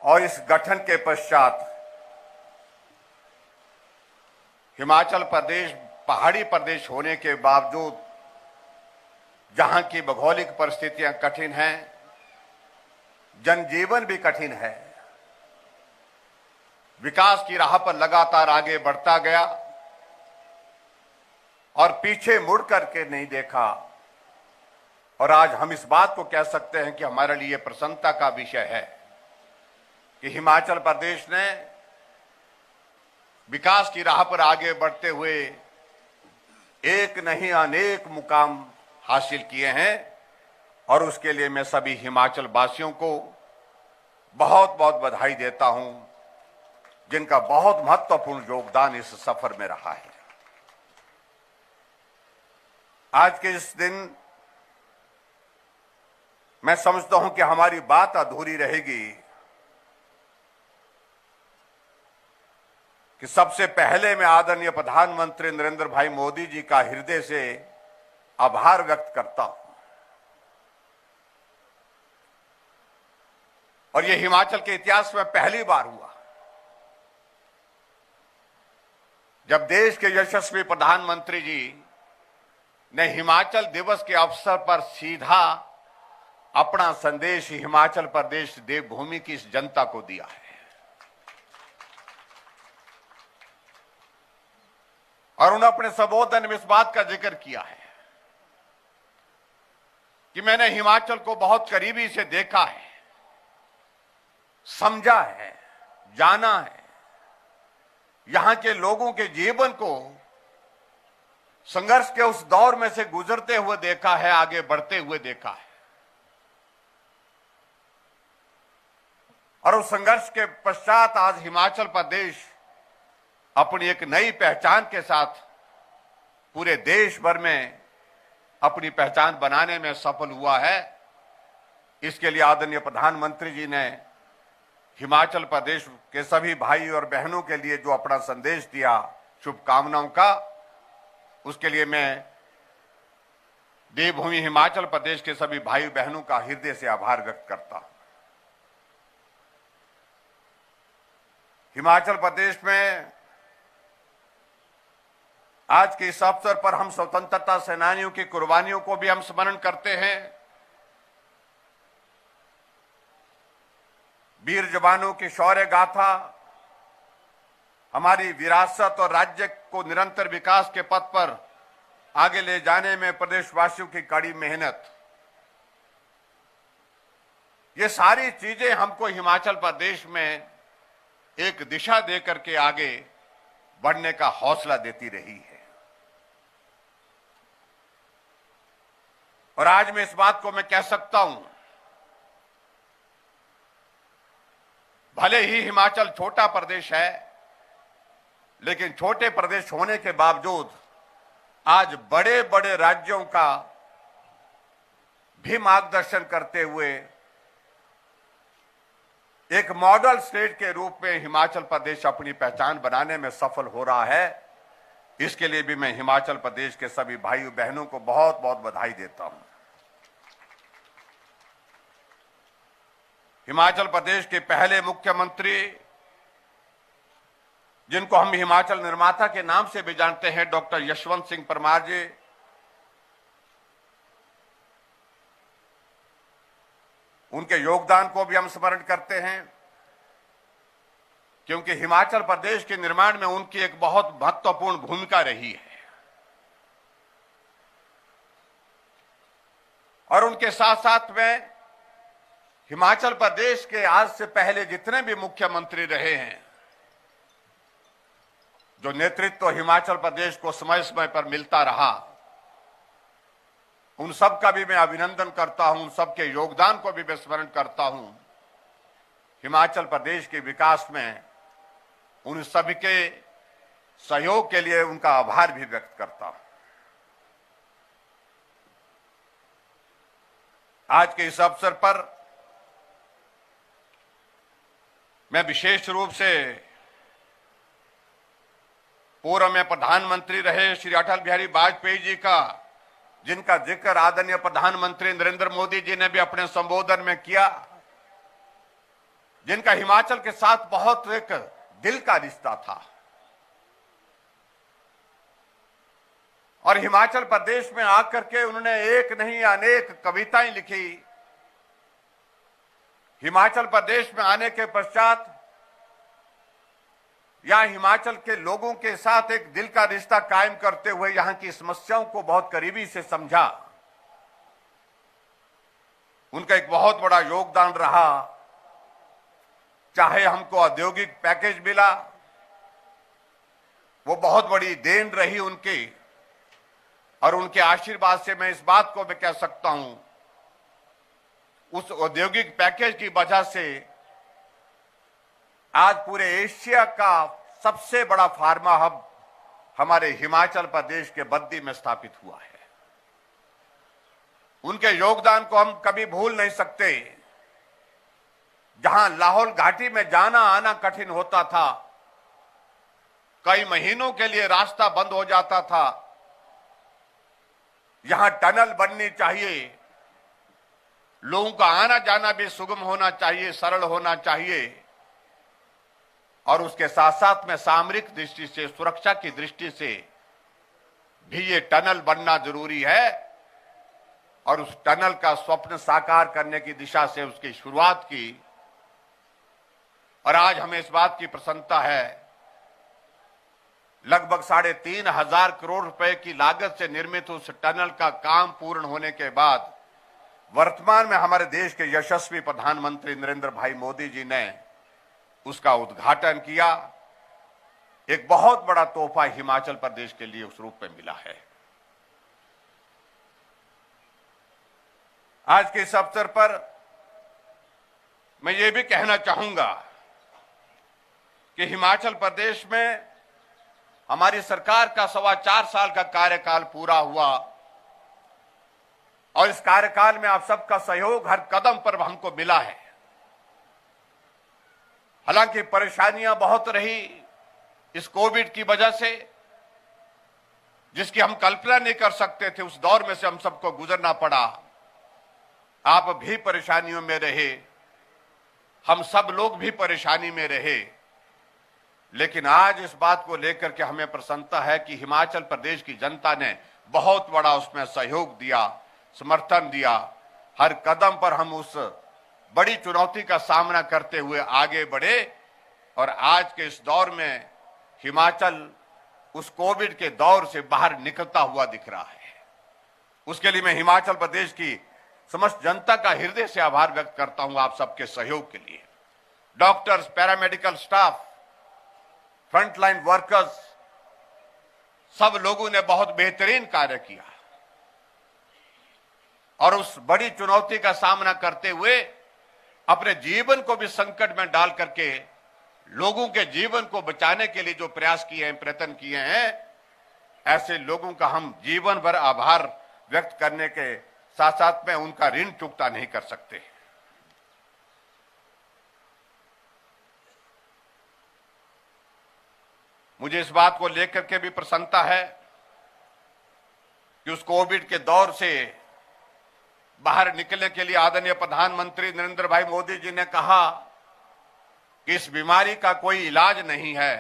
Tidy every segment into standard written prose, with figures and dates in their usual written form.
और इस गठन के पश्चात हिमाचल प्रदेश पहाड़ी प्रदेश होने के बावजूद जहां की भौगोलिक परिस्थितियां कठिन हैं, जनजीवन भी कठिन है, विकास की राह पर लगातार आगे बढ़ता गया और पीछे मुड़ करके नहीं देखा। और आज हम इस बात को कह सकते हैं कि हमारे लिए प्रसन्नता का विषय है कि हिमाचल प्रदेश ने विकास की राह पर आगे बढ़ते हुए एक नहीं अनेक मुकाम हासिल किए हैं। और उसके लिए मैं सभी हिमाचल वासियों को बहुत बहुत बधाई देता हूं, जिनका बहुत महत्वपूर्ण योगदान इस सफर में रहा है। आज के इस दिन मैं समझता हूं कि हमारी बात अधूरी रहेगी कि सबसे पहले मैं आदरणीय प्रधानमंत्री नरेंद्र भाई मोदी जी का हृदय से आभार व्यक्त करता हूं। और यह हिमाचल के इतिहास में पहली बार हुआ जब देश के यशस्वी प्रधानमंत्री जी ने हिमाचल दिवस के अवसर पर सीधा अपना संदेश हिमाचल प्रदेश देवभूमि की इस जनता को दिया है। और उन्होंने अपने संबोधन में इस बात का जिक्र किया है कि मैंने हिमाचल को बहुत करीबी से देखा है, समझा है, जाना है, यहां के लोगों के जीवन को संघर्ष के उस दौर में से गुजरते हुए देखा है, आगे बढ़ते हुए देखा है। और उस संघर्ष के पश्चात आज हिमाचल प्रदेश अपनी एक नई पहचान के साथ पूरे देश भर में अपनी पहचान बनाने में सफल हुआ है। इसके लिए आदरणीय प्रधानमंत्री जी ने हिमाचल प्रदेश के सभी भाई और बहनों के लिए जो अपना संदेश दिया, शुभकामनाओं का, उसके लिए मैं देवभूमि हिमाचल प्रदेश के सभी भाई बहनों का हृदय से आभार व्यक्त करता हूं। हिमाचल प्रदेश में आज के इस अवसर पर हम स्वतंत्रता सेनानियों की कुर्बानियों को भी हम स्मरण करते हैं। वीर जवानों की शौर्य गाथा हमारी विरासत और राज्य को निरंतर विकास के पथ पर आगे ले जाने में प्रदेशवासियों की कड़ी मेहनत, ये सारी चीजें हमको हिमाचल प्रदेश में एक दिशा देकर के आगे बढ़ने का हौसला देती रही है। और आज मैं इस बात को मैं कह सकता हूं, भले ही हिमाचल छोटा प्रदेश है, लेकिन छोटे प्रदेश होने के बावजूद आज बड़े बड़े राज्यों का भी मार्गदर्शन करते हुए एक मॉडल स्टेट के रूप में हिमाचल प्रदेश अपनी पहचान बनाने में सफल हो रहा है। इसके लिए भी मैं हिमाचल प्रदेश के सभी भाई बहनों को बहुत बहुत बधाई देता हूं। हिमाचल प्रदेश के पहले मुख्यमंत्री, जिनको हम हिमाचल निर्माता के नाम से भी जानते हैं, डॉक्टर यशवंत सिंह परमार जी, उनके योगदान को भी हम स्मरण करते हैं, क्योंकि हिमाचल प्रदेश के निर्माण में उनकी एक बहुत महत्वपूर्ण भूमिका रही है। और उनके साथ साथ में हिमाचल प्रदेश के आज से पहले जितने भी मुख्यमंत्री रहे हैं, जो नेतृत्व हिमाचल प्रदेश को समय समय पर मिलता रहा, उन सब का भी मैं अभिनंदन करता हूं, उन सबके योगदान को भी मैं स्मरण करता हूं। हिमाचल प्रदेश के विकास में उन सभी के सहयोग के लिए उनका आभार भी व्यक्त करता हूं। आज के इस अवसर पर मैं विशेष रूप से पूर्व में प्रधानमंत्री रहे श्री अटल बिहारी वाजपेयी जी का, जिनका जिक्र आदरणीय प्रधानमंत्री नरेंद्र मोदी जी ने भी अपने संबोधन में किया, जिनका हिमाचल के साथ बहुत एक दिल का रिश्ता था, और हिमाचल प्रदेश में आकर के उन्होंने एक नहीं अनेक कविताएं लिखी। हिमाचल प्रदेश में आने के पश्चात यहां हिमाचल के लोगों के साथ एक दिल का रिश्ता कायम करते हुए यहां की समस्याओं को बहुत करीबी से समझा। उनका एक बहुत बड़ा योगदान रहा, चाहे हमको औद्योगिक पैकेज मिला, वो बहुत बड़ी देन रही उनकी, और उनके आशीर्वाद से मैं इस बात को भी कह सकता हूं, उस औद्योगिक पैकेज की वजह से आज पूरे एशिया का सबसे बड़ा फार्मा हब हमारे हिमाचल प्रदेश के बद्दी में स्थापित हुआ है। उनके योगदान को हम कभी भूल नहीं सकते। जहां लाहौल घाटी में जाना आना कठिन होता था, कई महीनों के लिए रास्ता बंद हो जाता था, यहां टनल बननी चाहिए, लोगों का आना जाना भी सुगम होना चाहिए, सरल होना चाहिए, और उसके साथ साथ में सामरिक दृष्टि से, सुरक्षा की दृष्टि से भी ये टनल बनना जरूरी है। और उस टनल का स्वप्न साकार करने की दिशा से उसकी शुरुआत की, और आज हमें इस बात की प्रसन्नता है, लगभग 3,500 करोड़ रुपए की लागत से निर्मित उस टनल का काम पूर्ण होने के बाद वर्तमान में हमारे देश के यशस्वी प्रधानमंत्री नरेंद्र भाई मोदी जी ने उसका उद्घाटन किया। एक बहुत बड़ा तोहफा हिमाचल प्रदेश के लिए उस रूप में मिला है। आज के इस अवसर पर मैं ये भी कहना चाहूंगा कि हिमाचल प्रदेश में हमारी सरकार का 4.25 साल का कार्यकाल पूरा हुआ, और इस कार्यकाल में आप सबका सहयोग हर कदम पर हमको मिला है। हालांकि परेशानियां बहुत रही इस कोविड की वजह से, जिसकी हम कल्पना नहीं कर सकते थे, उस दौर में से हम सबको गुजरना पड़ा। आप भी परेशानियों में रहे, हम सब लोग भी परेशानी में रहे, लेकिन आज इस बात को लेकर के हमें प्रसन्नता है कि हिमाचल प्रदेश की जनता ने बहुत बड़ा उसमें सहयोग दिया, समर्थन दिया। हर कदम पर हम उस बड़ी चुनौती का सामना करते हुए आगे बढ़े, और आज के इस दौर में हिमाचल उस कोविड के दौर से बाहर निकलता हुआ दिख रहा है। उसके लिए मैं हिमाचल प्रदेश की समस्त जनता का हृदय से आभार व्यक्त करता हूं, आप सबके सहयोग के लिए। Doctors, paramedical staff, frontline workers, सब लोगों ने बहुत बेहतरीन कार्य किया, और उस बड़ी चुनौती का सामना करते हुए अपने जीवन को भी संकट में डाल करके लोगों के जीवन को बचाने के लिए जो प्रयास किए हैं, प्रयत्न किए हैं, ऐसे लोगों का हम जीवन भर आभार व्यक्त करने के साथ साथ में उनका ऋण चुकता नहीं कर सकते। मुझे इस बात को लेकर के भी प्रसन्नता है कि उस कोविड के दौर से बाहर निकलने के लिए आदरणीय प्रधानमंत्री नरेंद्र भाई मोदी जी ने कहा कि इस बीमारी का कोई इलाज नहीं है,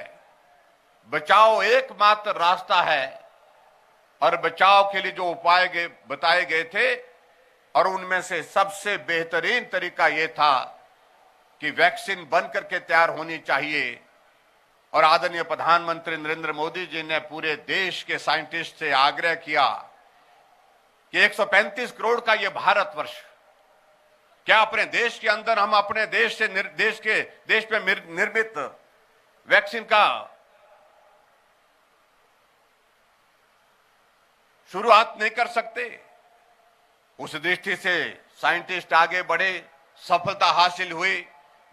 बचाव एकमात्र रास्ता है। और बचाव के लिए जो उपाय बताए गए थे, और उनमें से सबसे बेहतरीन तरीका यह था कि वैक्सीन बनकर के तैयार होनी चाहिए। और आदरणीय प्रधानमंत्री नरेंद्र मोदी जी ने पूरे देश के साइंटिस्ट से आग्रह किया कि 135 करोड़ का यह भारतवर्ष, क्या अपने देश के अंदर हम अपने देश से देश में निर्मित वैक्सीन का शुरुआत नहीं कर सकते? उस दृष्टि से साइंटिस्ट आगे बढ़े, सफलता हासिल हुई,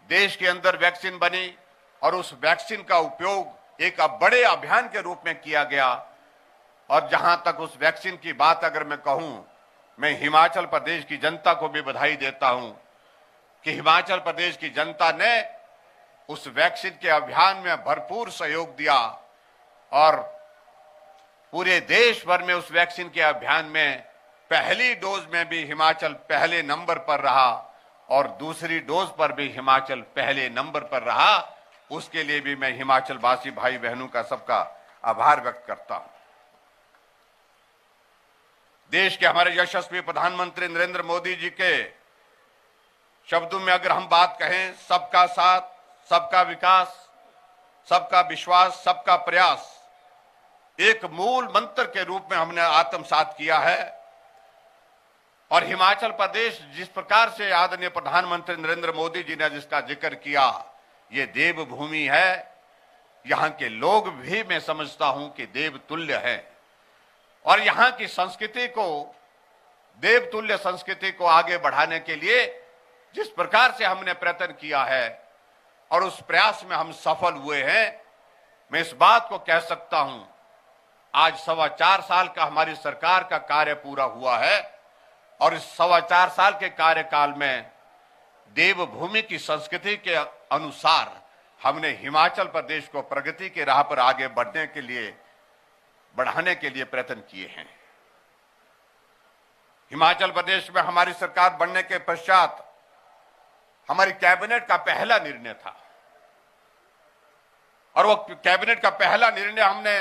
देश के अंदर वैक्सीन बनी, और उस वैक्सीन का उपयोग एक बड़े अभियान के रूप में किया गया। और जहां तक उस वैक्सीन की बात अगर मैं कहूं, मैं हिमाचल प्रदेश की जनता को भी बधाई देता हूं कि हिमाचल प्रदेश की जनता ने उस वैक्सीन के अभियान में भरपूर सहयोग दिया, और पूरे देश भर में उस वैक्सीन के अभियान में पहली डोज में भी हिमाचल पहले नंबर पर रहा। और दूसरी डोज पर भी हिमाचल पहले नंबर पर रहा। उसके लिए भी मैं हिमाचल वासी भाई बहनों का सबका आभार व्यक्त करता हूं। देश के हमारे यशस्वी प्रधानमंत्री नरेंद्र मोदी जी के शब्दों में अगर हम बात कहें, सबका साथ, सबका विकास, सबका विश्वास, सबका प्रयास एक मूल मंत्र के रूप में हमने आत्मसात किया है। और हिमाचल प्रदेश जिस प्रकार से आदरणीय प्रधानमंत्री नरेंद्र मोदी जी ने जिसका जिक्र किया, ये देवभूमि है। यहां के लोग भी मैं समझता हूं कि देवतुल्य है और यहां की संस्कृति को, देवतुल्य संस्कृति को आगे बढ़ाने के लिए जिस प्रकार से हमने प्रयत्न किया है और उस प्रयास में हम सफल हुए हैं, मैं इस बात को कह सकता हूं, आज 4.25 साल का हमारी सरकार का कार्य पूरा हुआ है और इस 4.25 साल के कार्यकाल में देवभूमि की संस्कृति के अनुसार हमने हिमाचल प्रदेश को प्रगति के राह पर आगे बढ़ने के लिए, बढ़ाने के लिए प्रयत्न किए हैं। हिमाचल प्रदेश में हमारी सरकार बनने के पश्चात हमारी कैबिनेट का पहला निर्णय था और वो कैबिनेट का पहला निर्णय हमने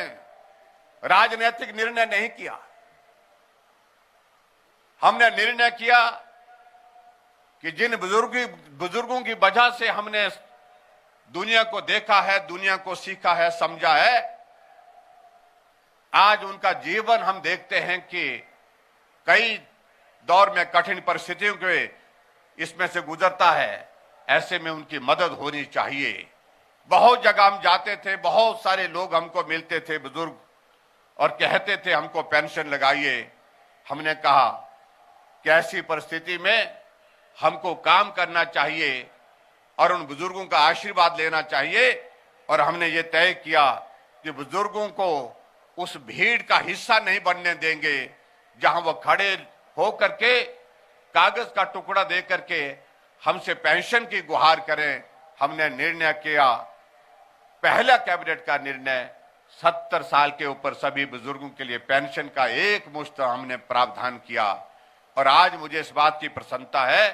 राजनीतिक निर्णय नहीं किया। हमने निर्णय किया कि जिन बुजुर्गों की वजह से हमने दुनिया को देखा है, दुनिया को सीखा है, समझा है, आज उनका जीवन हम देखते हैं कि कई दौर में कठिन परिस्थितियों के इसमें से गुजरता है। ऐसे में उनकी मदद होनी चाहिए। बहुत जगह हम जाते थे, बहुत सारे लोग हमको मिलते थे बुजुर्ग और कहते थे हमको पेंशन लगाइए। हमने कहा कि ऐसी परिस्थिति में हमको काम करना चाहिए और उन बुजुर्गों का आशीर्वाद लेना चाहिए और हमने ये तय किया कि बुजुर्गों को उस भीड़ का हिस्सा नहीं बनने देंगे जहां वो खड़े हो करके कागज का टुकड़ा दे करके हमसे पेंशन की गुहार करें। हमने निर्णय किया, पहला कैबिनेट का निर्णय, 70 साल के ऊपर सभी बुजुर्गों के लिए पेंशन का एक मुश्त हमने प्रावधान किया। और आज मुझे इस बात की प्रसन्नता है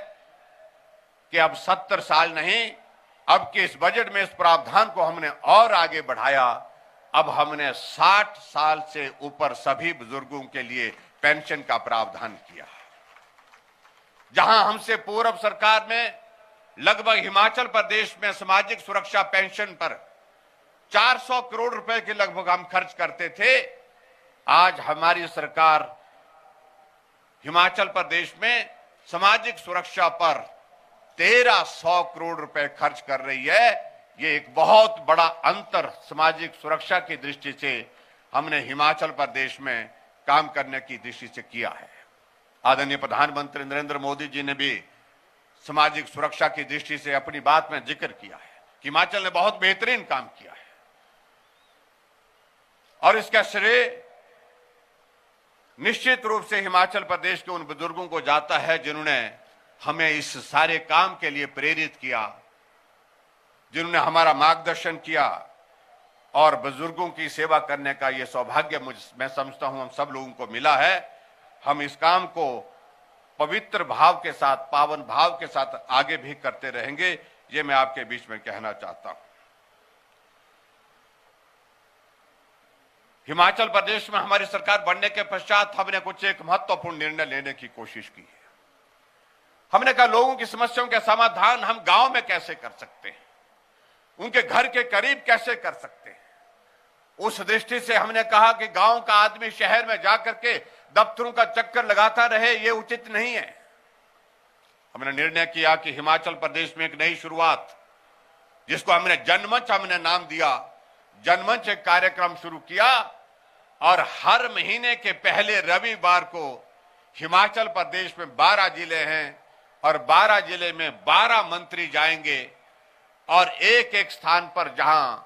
कि अब 70 साल नहीं, अब के इस बजट में इस प्रावधान को हमने और आगे बढ़ाया। अब हमने 60 साल से ऊपर सभी बुजुर्गों के लिए पेंशन का प्रावधान किया। जहां हमसे पूर्व सरकार में लगभग हिमाचल प्रदेश में सामाजिक सुरक्षा पेंशन पर 400 करोड़ रुपए के लगभग हम खर्च करते थे, आज हमारी सरकार हिमाचल प्रदेश में सामाजिक सुरक्षा पर 1300 करोड़ रुपए खर्च कर रही है। ये एक बहुत बड़ा अंतर सामाजिक सुरक्षा की दृष्टि से हमने हिमाचल प्रदेश में काम करने की दृष्टि से किया है। आदरणीय प्रधानमंत्री नरेंद्र मोदी जी ने भी सामाजिक सुरक्षा की दृष्टि से अपनी बात में जिक्र किया है कि हिमाचल ने बहुत बेहतरीन काम किया है और इसका श्रेय निश्चित रूप से हिमाचल प्रदेश के उन बुजुर्गों को जाता है जिन्होंने हमें इस सारे काम के लिए प्रेरित किया, जिन्होंने हमारा मार्गदर्शन किया और बुजुर्गों की सेवा करने का ये सौभाग्य मैं समझता हूं हम सब लोगों को मिला है। हम इस काम को पवित्र भाव के साथ, पावन भाव के साथ आगे भी करते रहेंगे, ये मैं आपके बीच में कहना चाहता हूं। हिमाचल प्रदेश में हमारी सरकार बनने के पश्चात हमने कुछ एक महत्वपूर्ण निर्णय लेने की कोशिश की है। हमने कहा लोगों की समस्याओं के समाधान हम गांव में कैसे कर सकते हैं, उनके घर के करीब कैसे कर सकते हैं। उस दृष्टि से हमने कहा कि गांव का आदमी शहर में जाकर के दफ्तरों का चक्कर लगाता रहे, ये उचित नहीं है। हमने निर्णय किया कि हिमाचल प्रदेश में एक नई शुरुआत, जिसको हमने जनमंच हमने नाम दिया, जनमंच एक कार्यक्रम शुरू किया और हर महीने के पहले रविवार को हिमाचल प्रदेश में 12 जिले हैं और 12 जिले में 12 मंत्री जाएंगे और एक एक स्थान पर जहां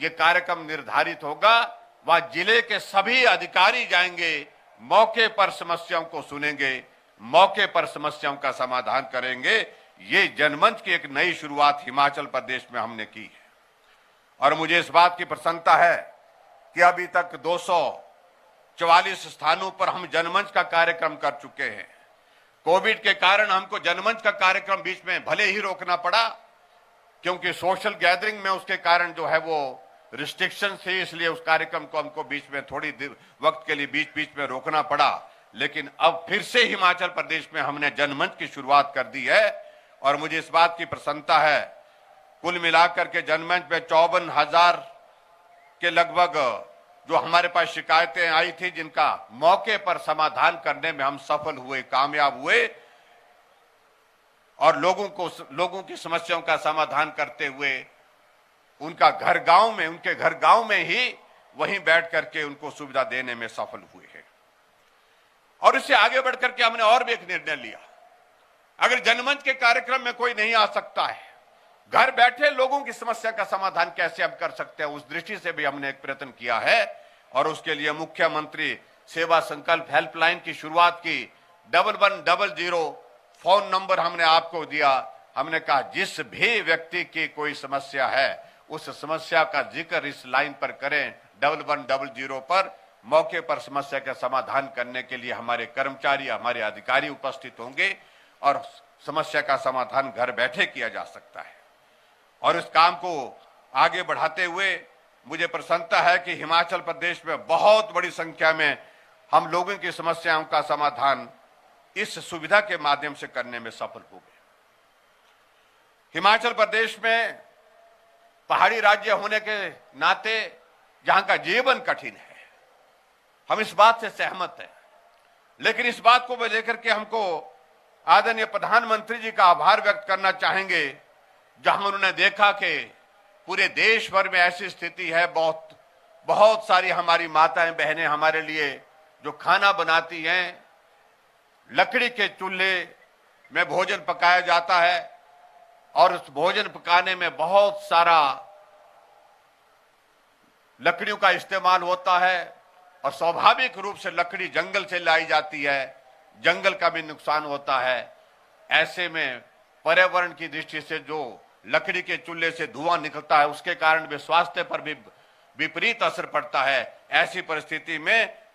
ये कार्यक्रम निर्धारित होगा वहां जिले के सभी अधिकारी जाएंगे, मौके पर समस्याओं को सुनेंगे, मौके पर समस्याओं का समाधान करेंगे। ये जनमंच की एक नई शुरुआत हिमाचल प्रदेश में हमने की है और मुझे इस बात की प्रसन्नता है कि अभी तक 244 स्थानों पर हम जनमंच का कार्यक्रम कर चुके हैं। कोविड के कारण हमको जनमंच का कार्यक्रम बीच में भले ही रोकना पड़ा, क्योंकि सोशल गैदरिंग में उसके कारण जो है वो रिस्ट्रिक्शन थे, इसलिए उस कार्यक्रम को हमको बीच में थोड़ी वक्त के लिए बीच बीच में रोकना पड़ा। लेकिन अब फिर से हिमाचल प्रदेश में हमने जनमंच की शुरुआत कर दी है और मुझे इस बात की प्रसन्नता है, कुल मिलाकर के जनमंच में 54,000 के लगभग जो हमारे पास शिकायतें आई थी, जिनका मौके पर समाधान करने में हम सफल हुए, कामयाब हुए और लोगों की समस्याओं का समाधान करते हुए उनके घर गांव में ही वहीं बैठ करके उनको सुविधा देने में सफल हुए हैं। और इससे आगे बढ़ करके हमने और भी एक निर्णय लिया, अगर जनमंच के कार्यक्रम में कोई नहीं आ सकता है, घर बैठे लोगों की समस्या का समाधान कैसे हम कर सकते हैं, उस दृष्टि से भी हमने एक प्रयत्न किया है और उसके लिए मुख्यमंत्री सेवा संकल्प हेल्पलाइन की शुरुआत की। 1100 फोन नंबर हमने आपको दिया। हमने कहा जिस भी व्यक्ति की कोई समस्या है उस समस्या का जिक्र इस लाइन पर करें, 1100 पर मौके पर समस्या का समाधान करने के लिए हमारे कर्मचारी, हमारे अधिकारी उपस्थित होंगे और समस्या का समाधान घर बैठे किया जा सकता है। और इस काम को आगे बढ़ाते हुए मुझे प्रसन्नता है कि हिमाचल प्रदेश में बहुत बड़ी संख्या में हम लोगों की समस्याओं का समाधान इस सुविधा के माध्यम से करने में सफल हो गए। हिमाचल प्रदेश में पहाड़ी राज्य होने के नाते जहां का जीवन कठिन है, हम इस बात से सहमत हैं, लेकिन इस बात को लेकर के हमको आदरणीय प्रधानमंत्री जी का आभार व्यक्त करना चाहेंगे, जहां उन्होंने देखा कि पूरे देश भर में ऐसी स्थिति है, बहुत सारी हमारी माताएं बहनें हमारे लिए जो खाना बनाती हैं, लकड़ी के चूल्हे में भोजन पकाया जाता है और उस भोजन पकाने में बहुत सारा लकड़ियों का इस्तेमाल होता है और स्वाभाविक रूप से लकड़ी जंगल से लाई जाती है, जंगल का भी नुकसान होता है। ऐसे में पर्यावरण की दृष्टि से जो लकड़ी के चूल्हे से धुआं निकलता है उसके कारण भी स्वास्थ्य पर भी विपरीत असर पड़ता है। ऐसी परिस्थिति में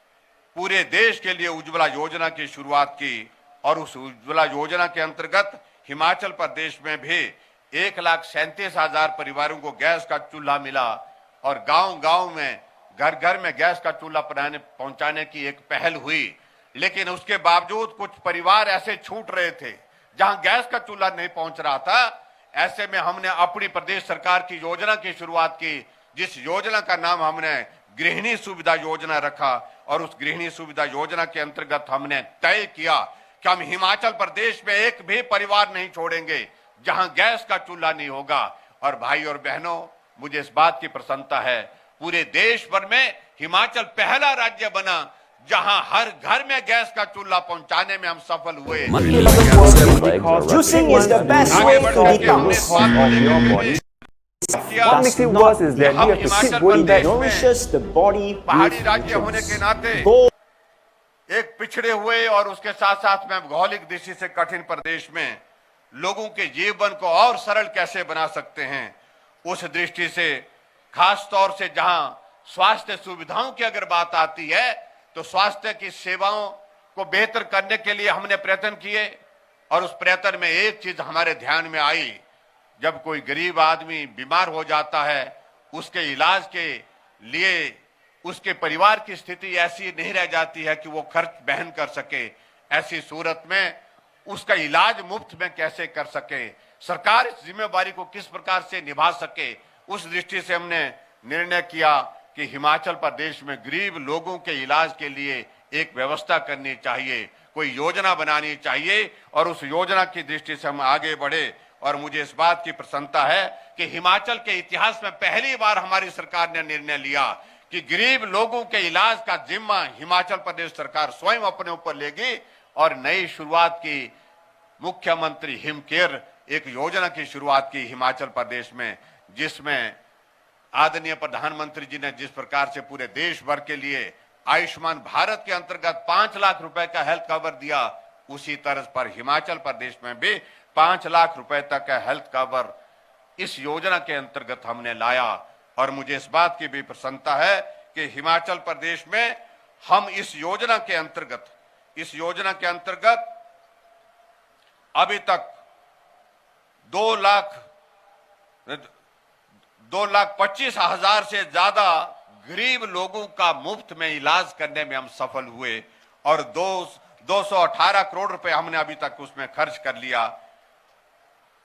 पूरे देश के लिए उज्ज्वला योजना की शुरुआत की और उस उज्ज्वला योजना के अंतर्गत हिमाचल प्रदेश में भी 1,37,000 परिवारों को गैस का चूल्हा मिला और गांव-गांव में घर-घर में गैस का चूल्हा पहुंचाने की एक पहल हुई। लेकिन उसके बावजूद कुछ परिवार ऐसे छूट रहे थे जहां गैस का चूल्हा नहीं पहुंच रहा था। ऐसे में हमने अपनी प्रदेश सरकार की योजना की शुरुआत की, जिस योजना का नाम हमने गृहिणी सुविधा योजना रखा और उस गृहिणी सुविधा योजना के अंतर्गत हमने तय किया कि हम हिमाचल प्रदेश में एक भी परिवार नहीं छोड़ेंगे जहां गैस का चूल्हा नहीं होगा। और भाई और बहनों, मुझे इस बात की प्रसन्नता है, पूरे देश भर में हिमाचल पहला राज्य बना जहां हर घर में गैस का चूल्हा पहुंचाने में हम सफल हुए। Juicing is the best way to become strong. What makes it worse is that you have to sit body that nourishes the body. पहाड़ी राज्य होने के नाते एक पिछड़े हुए और उसके साथ साथ में भौगोलिक दृष्टि से कठिन प्रदेश में लोगों के जीवन को और सरल कैसे बना सकते हैं, उस दृष्टि से खास तौर से जहां स्वास्थ्य सुविधाओं की अगर बात आती है तो स्वास्थ्य की सेवाओं को बेहतर करने के लिए हमने प्रयत्न किए और उस प्रयत्न में एक चीज हमारे ध्यान में आई, जब कोई गरीब आदमी बीमार हो जाता है उसके इलाज के लिए उसके परिवार की स्थिति ऐसी नहीं रह जाती है कि वो खर्च वहन कर सके। ऐसी सूरत में उसका इलाज मुफ्त में कैसे कर सके, सरकार इस जिम्मेवारी को किस प्रकार से निभा सके, उस दृष्टि से हमने निर्णय किया कि हिमाचल प्रदेश में गरीब लोगों के इलाज के लिए एक व्यवस्था करनी चाहिए, कोई योजना बनानी चाहिए और उस योजना की दृष्टि से हम आगे बढ़े। और मुझे इस बात की प्रसन्नता है कि हिमाचल के इतिहास में पहली बार हमारी सरकार ने निर्णय लिया कि गरीब लोगों के इलाज का जिम्मा हिमाचल प्रदेश सरकार स्वयं अपने ऊपर लेगी और नई शुरुआत की मुख्यमंत्री हिम केयर एक योजना की शुरुआत की हिमाचल प्रदेश में, जिसमें आदरणीय प्रधानमंत्री जी ने जिस प्रकार से पूरे देश भर के लिए आयुष्मान भारत के अंतर्गत 5 लाख रुपए का हेल्थ कवर दिया, उसी तरह पर हिमाचल प्रदेश में भी 5 लाख रुपए तक का हेल्थ कवर इस योजना के अंतर्गत हमने लाया। और मुझे इस बात की भी प्रसन्नता है कि हिमाचल प्रदेश में हम इस योजना के अंतर्गत अभी तक 2,25,000 से ज्यादा गरीब लोगों का मुफ्त में इलाज करने में हम सफल हुए और 218 करोड़ रुपए हमने अभी तक उसमें खर्च कर लिया।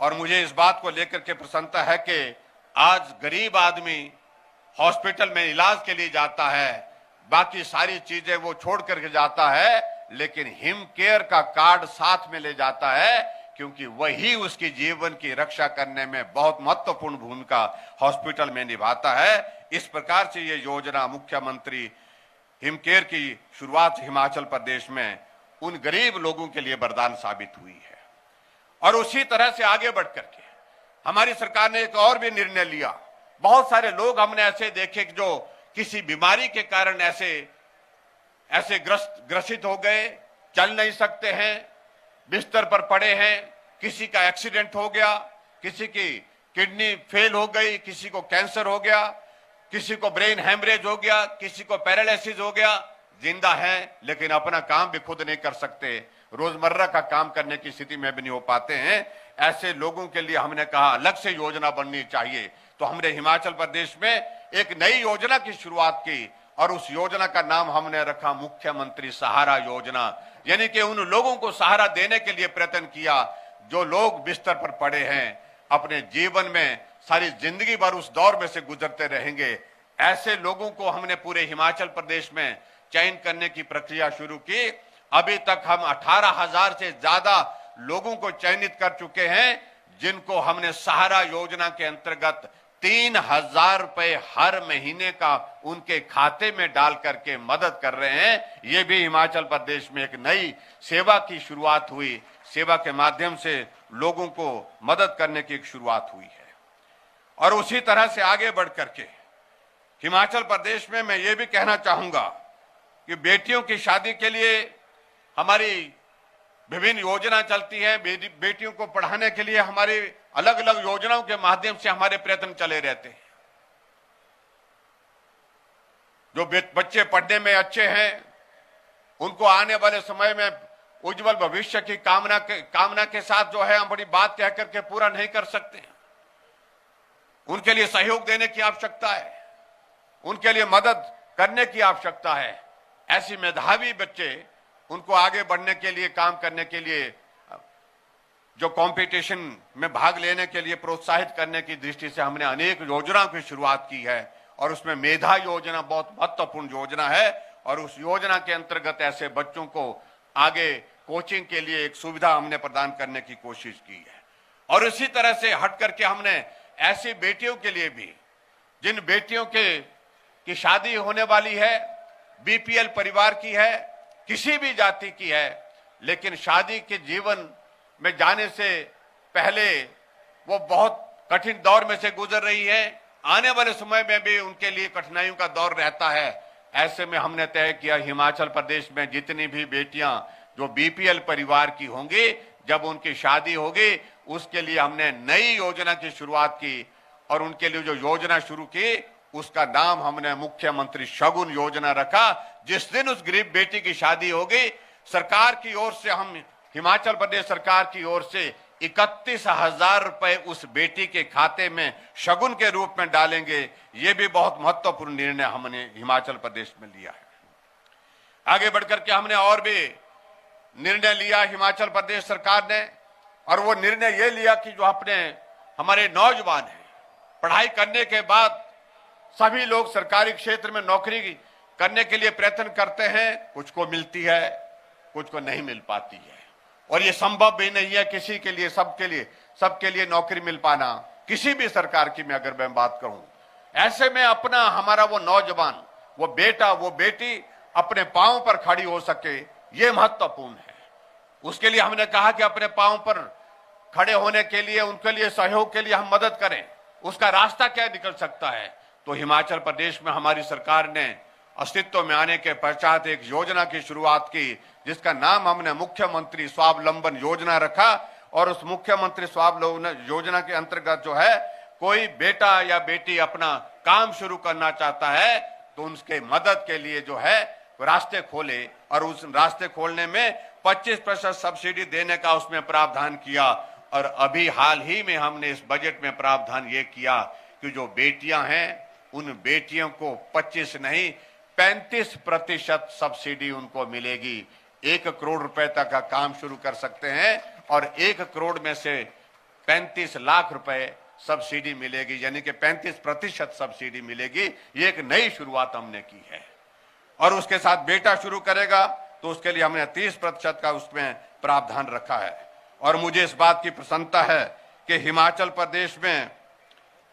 और मुझे इस बात को लेकर के प्रसन्नता है कि आज गरीब आदमी हॉस्पिटल में इलाज के लिए जाता है, बाकी सारी चीजें वो छोड़ करके जाता है, लेकिन हिम केयर का कार्ड साथ में ले जाता है, क्योंकि वही उसकी जीवन की रक्षा करने में बहुत महत्वपूर्ण भूमिका हॉस्पिटल में निभाता है। इस प्रकार से ये योजना मुख्यमंत्री हिम केयर की शुरुआत हिमाचल प्रदेश में उन गरीब लोगों के लिए वरदान साबित हुई है। और उसी तरह से आगे बढ़ करके हमारी सरकार ने एक और भी निर्णय लिया। बहुत सारे लोग हमने ऐसे देखे जो किसी बीमारी के कारण ऐसे ग्रसित हो गए, चल नहीं सकते हैं, बिस्तर पर पड़े हैं, किसी का एक्सीडेंट हो गया, किसी की किडनी फेल हो गई, किसी को कैंसर हो गया, किसी को ब्रेन हेमरेज हो गया, किसी को पैरालिसिस हो गया, जिंदा हैं लेकिन अपना काम भी खुद नहीं कर सकते, रोजमर्रा का काम करने की स्थिति में भी नहीं हो पाते हैं। ऐसे लोगों के लिए हमने कहा अलग से योजना बननी चाहिए। तो हमने हिमाचल प्रदेश में एक नई योजना की शुरुआत की और उस योजना का नाम हमने रखा मुख्यमंत्री सहारा योजना। यानी कि उन लोगों को सहारा देने के लिए प्रयत्न किया जो लोग बिस्तर पर पड़े हैं, अपने जीवन में सारी जिंदगी भर उस दौर में से गुजरते रहेंगे। ऐसे लोगों को हमने पूरे हिमाचल प्रदेश में चयन करने की प्रक्रिया शुरू की। अभी तक हम 18,000 से ज्यादा लोगों को चयनित कर चुके हैं, जिनको हमने सहारा योजना के अंतर्गत 3,000 रुपए हर महीने का उनके खाते में डाल करके मदद कर रहे हैं। ये भी हिमाचल प्रदेश में एक नई सेवा की शुरुआत हुई, सेवा के माध्यम से लोगों को मदद करने की एक शुरुआत हुई है। और उसी तरह से आगे बढ़ करके हिमाचल प्रदेश में मैं ये भी कहना चाहूंगा कि बेटियों की शादी के लिए हमारी विभिन्न योजना चलती है। बेटियों को पढ़ाने के लिए हमारी अलग अलग योजनाओं के माध्यम से हमारे प्रयत्न चले रहते हैं। जो बच्चे पढ़ने में अच्छे हैं उनको आने वाले समय में उज्जवल भविष्य की कामना के साथ जो है हम बड़ी बात कह करके पूरा नहीं कर सकते हैं। उनके लिए सहयोग देने की आवश्यकता है, उनके लिए मदद करने की आवश्यकता है। ऐसी मेधावी बच्चे उनको आगे बढ़ने के लिए, काम करने के लिए, जो कंपटीशन में भाग लेने के लिए प्रोत्साहित करने की दृष्टि से हमने अनेक योजनाओं की शुरुआत की है। और उसमें मेधा योजना बहुत महत्वपूर्ण योजना है और उस योजना के अंतर्गत ऐसे बच्चों को आगे कोचिंग के लिए एक सुविधा हमने प्रदान करने की कोशिश की है। और इसी तरह से हट करके हमने ऐसी बेटियों के लिए भी, जिन बेटियों की शादी होने वाली है, बीपीएल परिवार की है, किसी भी जाति की है, लेकिन शादी के जीवन में जाने से पहले वो बहुत कठिन दौर में से गुजर रही है, आने वाले समय में भी उनके लिए कठिनाइयों का दौर रहता है। ऐसे में हमने तय किया हिमाचल प्रदेश में जितनी भी बेटियां जो बीपीएल परिवार की होंगी, जब उनकी शादी होगी उसके लिए हमने नई योजना की शुरुआत की। और उनके लिए जो योजना शुरू की उसका नाम हमने मुख्यमंत्री शगुन योजना रखा। जिस दिन उस गरीब बेटी की शादी होगी, सरकार की ओर से, हम हिमाचल प्रदेश सरकार की ओर से 31,000 रुपए उस बेटी के खाते में शगुन के रूप में डालेंगे। ये भी बहुत महत्वपूर्ण निर्णय हमने हिमाचल प्रदेश में लिया है। आगे बढ़कर के हमने और भी निर्णय लिया हिमाचल प्रदेश सरकार ने, और वो निर्णय ये लिया कि जो हमारे नौजवान हैं, पढ़ाई करने के बाद सभी लोग सरकारी क्षेत्र में नौकरी करने के लिए प्रयत्न करते हैं। कुछ को मिलती है, कुछ को नहीं मिल पाती है, और ये संभव भी नहीं है किसी के लिए, सबके लिए नौकरी मिल पाना, किसी भी सरकार की मैं अगर मैं बात करूं। ऐसे में हमारा वो नौजवान, वो बेटा, वो बेटी अपने पांव पर खड़ी हो सके, ये महत्वपूर्ण है। उसके लिए हमने कहा कि अपने पांव पर खड़े होने के लिए, उनके लिए सहयोग के लिए हम मदद करें। उसका रास्ता क्या निकल सकता है? तो हिमाचल प्रदेश में हमारी सरकार ने अस्तित्व में आने के पश्चात एक योजना की शुरुआत की, जिसका नाम हमने मुख्यमंत्री स्वावलंबन योजना रखा। और उस मुख्यमंत्री स्वावलंबन योजना के अंतर्गत जो है, कोई बेटा या बेटी अपना काम शुरू करना चाहता है तो उनके मदद के लिए जो है रास्ते खोले, और उस रास्ते खोलने में 25% सब्सिडी देने का उसमें प्रावधान किया। और अभी हाल ही में हमने इस बजट में प्रावधान ये किया कि जो बेटियां हैं उन बेटियों को 25 नहीं 35% सब्सिडी उनको मिलेगी। 1 करोड़ रुपए तक का काम शुरू कर सकते हैं और 1 करोड़ में से 35 लाख रुपए सब्सिडी मिलेगी, यानी कि 35% सब्सिडी मिलेगी। ये एक नई शुरुआत हमने की है। और उसके साथ बेटा शुरू करेगा तो उसके लिए हमने 30% का उसमें प्रावधान रखा है। और मुझे इस बात की प्रसन्नता है कि हिमाचल प्रदेश में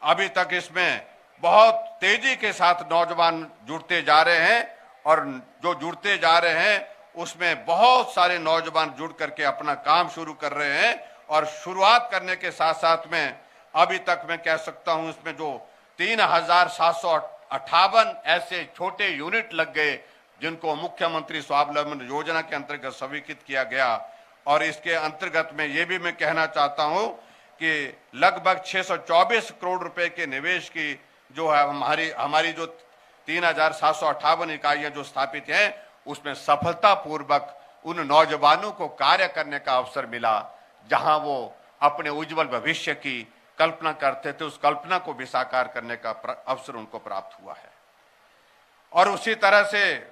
अभी तक इसमें बहुत तेजी के साथ नौजवान जुड़ते जा रहे हैं और जो जुड़ते जा रहे हैं उसमें बहुत सारे नौजवान जुड़ करके अपना काम शुरू कर रहे हैं। और शुरुआत करने के साथ साथ में अभी तक मैं कह सकता हूं इसमें जो 3758 ऐसे छोटे यूनिट लग गए जिनको मुख्यमंत्री स्वावलंबन योजना के अंतर्गत स्वीकृत किया गया। और इसके अंतर्गत में ये भी मैं कहना चाहता हूं कि लगभग 624 करोड़ रुपए के निवेश की जो है हमारी जो 3758 इकाइयां जो स्थापित हैं उसमें सफलतापूर्वक उन नौजवानों को कार्य करने का अवसर मिला जहां वो अपने उज्जवल भविष्य की कल्पना करते थे, उस कल्पना को भी साकार करने का अवसर उनको प्राप्त हुआ है। और उसी तरह से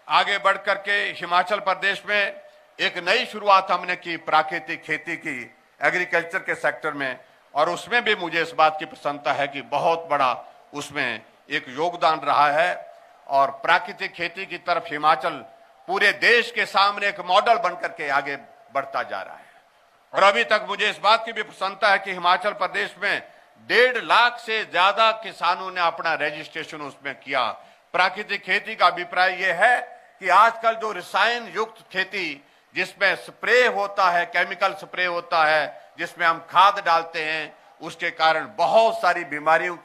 आगे बढ़ करके हिमाचल प्रदेश में एक नई शुरुआत हमने की प्राकृतिक खेती की, एग्रीकल्चर के सेक्टर में। और उसमें भी मुझे इस बात की प्रसन्नता है कि बहुत बड़ा उसमें एक योगदान रहा है। और प्राकृतिक खेती की तरफ हिमाचल पूरे देश के सामने एक मॉडल बनकर के आगे बढ़ता जा रहा है। और अभी तक मुझे इस बात की भी प्रसन्नता है कि हिमाचल प्रदेश में 1.5 लाख से ज्यादा किसानों ने अपना रजिस्ट्रेशन उसमें किया। प्राकृतिक खेती का अभिप्राय यह है कि आजकल जो रसायन युक्त खेती जिसमें स्प्रे होता है, केमिकल स्प्रे होता है, जिसमें हम खाद डालते हैं, उसके कारण बहुत सारी बीमारियों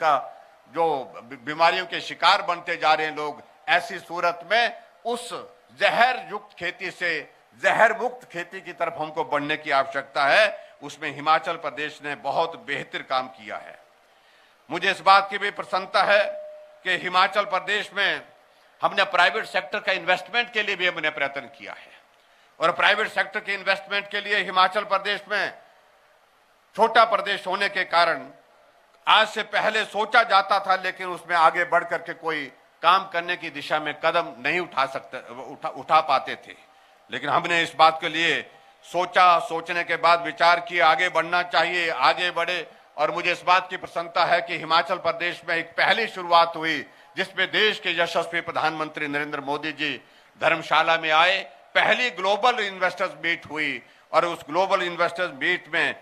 के शिकार बनते जा रहे हैं लोग। ऐसी सूरत में उस जहर युक्त खेती से जहर मुक्त खेती की तरफ हमको बढ़ने की आवश्यकता है। उसमें हिमाचल प्रदेश ने बहुत बेहतर काम किया है। मुझे इस बात की भी प्रसन्नता है कि हिमाचल प्रदेश में हमने प्राइवेट सेक्टर का इन्वेस्टमेंट के लिए भी हमने प्रयत्न किया है। और प्राइवेट सेक्टर के इन्वेस्टमेंट के लिए हिमाचल प्रदेश में छोटा प्रदेश होने के कारण आज से पहले सोचा जाता था, लेकिन उसमें आगे बढ़ करके कोई काम करने की दिशा में कदम नहीं उठा पाते थे। लेकिन हमने इस बात के लिए सोचने के बाद विचार किया आगे बढ़ना चाहिए, आगे बढ़े। और मुझे इस बात की प्रसन्नता है कि हिमाचल प्रदेश में एक पहली शुरुआत हुई जिसमें देश के यशस्वी प्रधानमंत्री नरेंद्र मोदी जी धर्मशाला में आए, पहली ग्लोबल इन्वेस्टर्स मीट हुई। और उस ग्लोबल इन्वेस्टर्स मीट में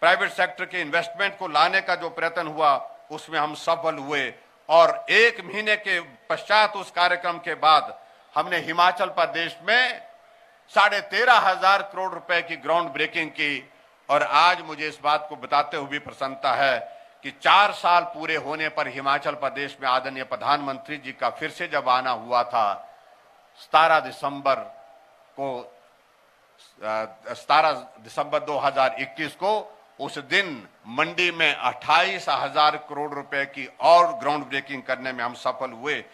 प्राइवेट सेक्टर के इन्वेस्टमेंट को लाने का जो प्रयत्न हुआ उसमें हम सफल हुए। और 1 महीने के पश्चात उस कार्यक्रम के बाद हमने हिमाचल प्रदेश में 13,500 करोड़ रुपए की ग्राउंड ब्रेकिंग की। और आज मुझे इस बात को बताते हुए प्रसन्नता है कि 4 साल पूरे होने पर हिमाचल प्रदेश में आदरणीय प्रधानमंत्री जी का फिर से जब आना हुआ था 17 दिसंबर 2021 को, उस दिन मंडी में 28,000 करोड़ रुपए की और ग्राउंड ब्रेकिंग करने में हम सफल हुए।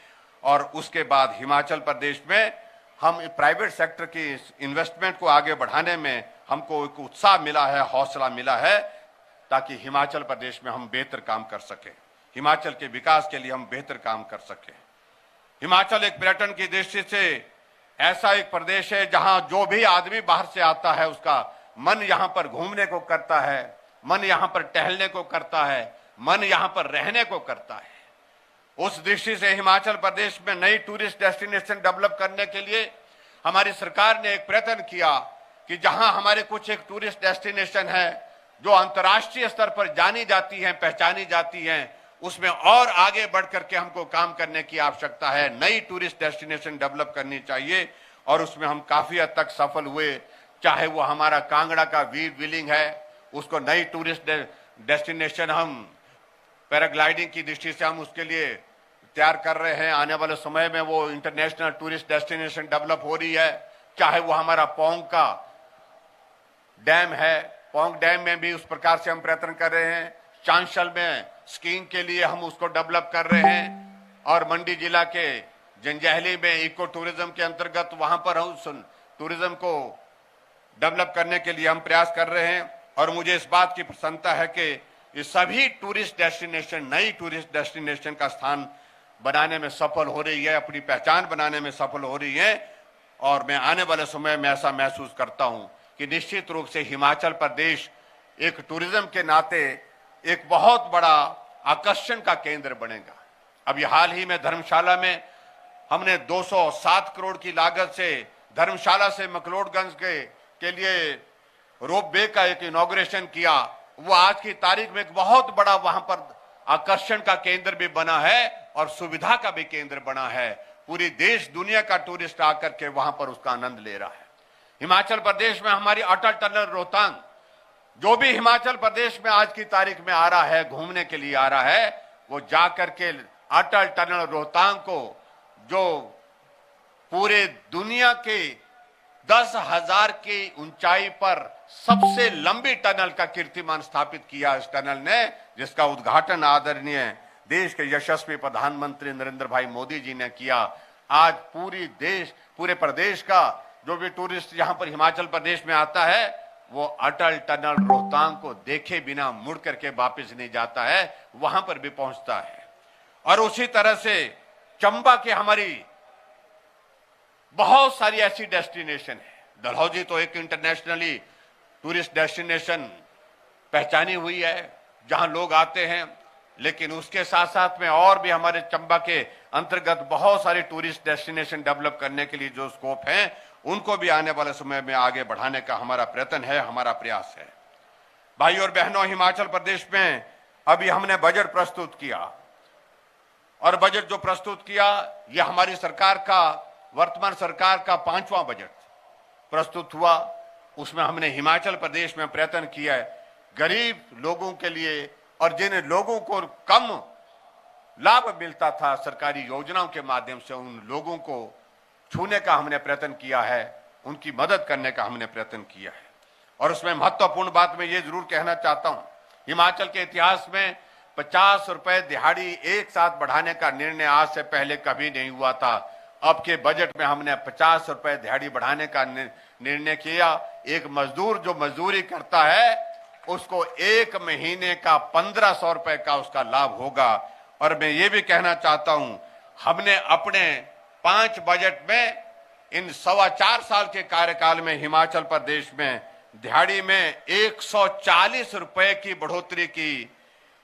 और उसके बाद हिमाचल प्रदेश में हम प्राइवेट सेक्टर की इन्वेस्टमेंट को आगे बढ़ाने में हमको एक उत्साह मिला है, हौसला मिला है, ताकि हिमाचल प्रदेश में हम बेहतर काम कर सके, हिमाचल के विकास के लिए हम बेहतर काम कर सके। हिमाचल एक पर्यटन की दृष्टि से ऐसा एक प्रदेश है जहां जो भी आदमी बाहर से आता है उसका मन यहां पर घूमने को करता है, मन यहां पर टहलने को करता है, मन यहां पर रहने को करता है। उस दृष्टि से हिमाचल प्रदेश में नई टूरिस्ट डेस्टिनेशन डेवलप करने के लिए हमारी सरकार ने एक प्रयत्न किया कि जहां हमारे कुछ एक टूरिस्ट डेस्टिनेशन है जो अंतर्राष्ट्रीय स्तर पर जानी जाती हैं, पहचानी जाती हैं, उसमें और आगे बढ़ करके हमको काम करने की आवश्यकता है। नई टूरिस्ट डेस्टिनेशन डेवलप करनी चाहिए और उसमें हम काफी हद तक सफल हुए। चाहे वो हमारा कांगड़ा का वीर व्हीलिंग है, उसको नई टूरिस्ट डेस्टिनेशन हम पैराग्लाइडिंग की दृष्टि से हम उसके लिए तैयार कर रहे हैं। आने वाले समय में वो इंटरनेशनल टूरिस्ट डेस्टिनेशन डेवलप हो रही है। चाहे वो हमारा पौंग का डैम है, पौंग डैम में भी उस प्रकार से हम प्रयत्न कर रहे हैं। चांशल में स्कीइंग के लिए हम उसको डेवलप कर रहे हैं। और मंडी जिला के जंजैहली में इको टूरिज्म के अंतर्गत वहां पर हम टूरिज्म को डेवलप करने के लिए हम प्रयास कर रहे हैं और मुझे इस बात की प्रसन्नता है कि ये सभी टूरिस्ट डेस्टिनेशन नई टूरिस्ट डेस्टिनेशन का स्थान बनाने में सफल हो रही है, अपनी पहचान बनाने में सफल हो रही है। और मैं आने वाले समय में ऐसा महसूस करता हूं कि निश्चित रूप से हिमाचल प्रदेश एक टूरिज्म के नाते एक बहुत बड़ा आकर्षण का केंद्र बनेगा। अभी हाल ही में धर्मशाला में हमने 207 करोड़ की लागत से धर्मशाला से मकलोडगंज के लिए रोपवे का एक इनॉग्रेशन किया। वो आज की तारीख में एक बहुत बड़ा वहां पर आकर्षण का केंद्र भी बना है और सुविधा का भी केंद्र बना है। पूरी देश दुनिया का टूरिस्ट आकर के वहां पर उसका आनंद ले रहा है। हिमाचल प्रदेश में हमारी अटल टनल रोहतांग, जो भी हिमाचल प्रदेश में आज की तारीख में आ रहा है, घूमने के लिए आ रहा है, वो जाकर के अटल टनल रोहतांग को, जो पूरे दुनिया के 10,000 की ऊंचाई पर सबसे लंबी टनल का कीर्तिमान स्थापित किया इस टनल ने, जिसका उद्घाटन आदरणीय देश के यशस्वी प्रधानमंत्री नरेंद्र भाई मोदी जी ने किया। आज पूरे प्रदेश का जो भी टूरिस्ट यहां पर हिमाचल प्रदेश में आता है, वो अटल टनल रोहतांग को देखे बिना मुड़ करके वापस नहीं जाता है, वहां पर भी पहुंचता है। और उसी तरह से चंबा के हमारी बहुत सारी ऐसी डेस्टिनेशन है। डलहौजी तो एक इंटरनेशनली टूरिस्ट डेस्टिनेशन पहचानी हुई है जहां लोग आते हैं, लेकिन उसके साथ साथ में और भी हमारे चंबा के अंतर्गत बहुत सारे टूरिस्ट डेस्टिनेशन डेवलप करने के लिए जो स्कोप हैं, उनको भी आने वाले समय में आगे बढ़ाने का हमारा प्रयत्न है, हमारा प्रयास है। भाई और बहनों, हिमाचल प्रदेश में अभी हमने बजट प्रस्तुत किया और बजट जो प्रस्तुत किया, यह हमारी सरकार का, वर्तमान सरकार का 5वां बजट प्रस्तुत हुआ। उसमें हमने हिमाचल प्रदेश में प्रयत्न किया है गरीब लोगों के लिए और जिन लोगों को कम लाभ मिलता था सरकारी योजनाओं के माध्यम से, उन लोगों को छूने का हमने प्रयत्न किया है, उनकी मदद करने का हमने प्रयत्न किया है। और उसमें महत्वपूर्ण बात मैं ये जरूर कहना चाहता हूं, हिमाचल के इतिहास में 50 रुपए दिहाड़ी एक साथ बढ़ाने का निर्णय आज से पहले कभी नहीं हुआ था। अब के बजट में हमने 50 रुपए दिहाड़ी बढ़ाने का निर्णय किया। एक मजदूर जो मजदूरी करता है, उसको एक महीने का 1500 रुपए का उसका लाभ होगा। और मैं ये भी कहना चाहता हूं, हमने अपने 5 बजट में इन 4.25 साल के कार्यकाल में हिमाचल प्रदेश में दिहाड़ी में 140 रुपए की बढ़ोतरी की,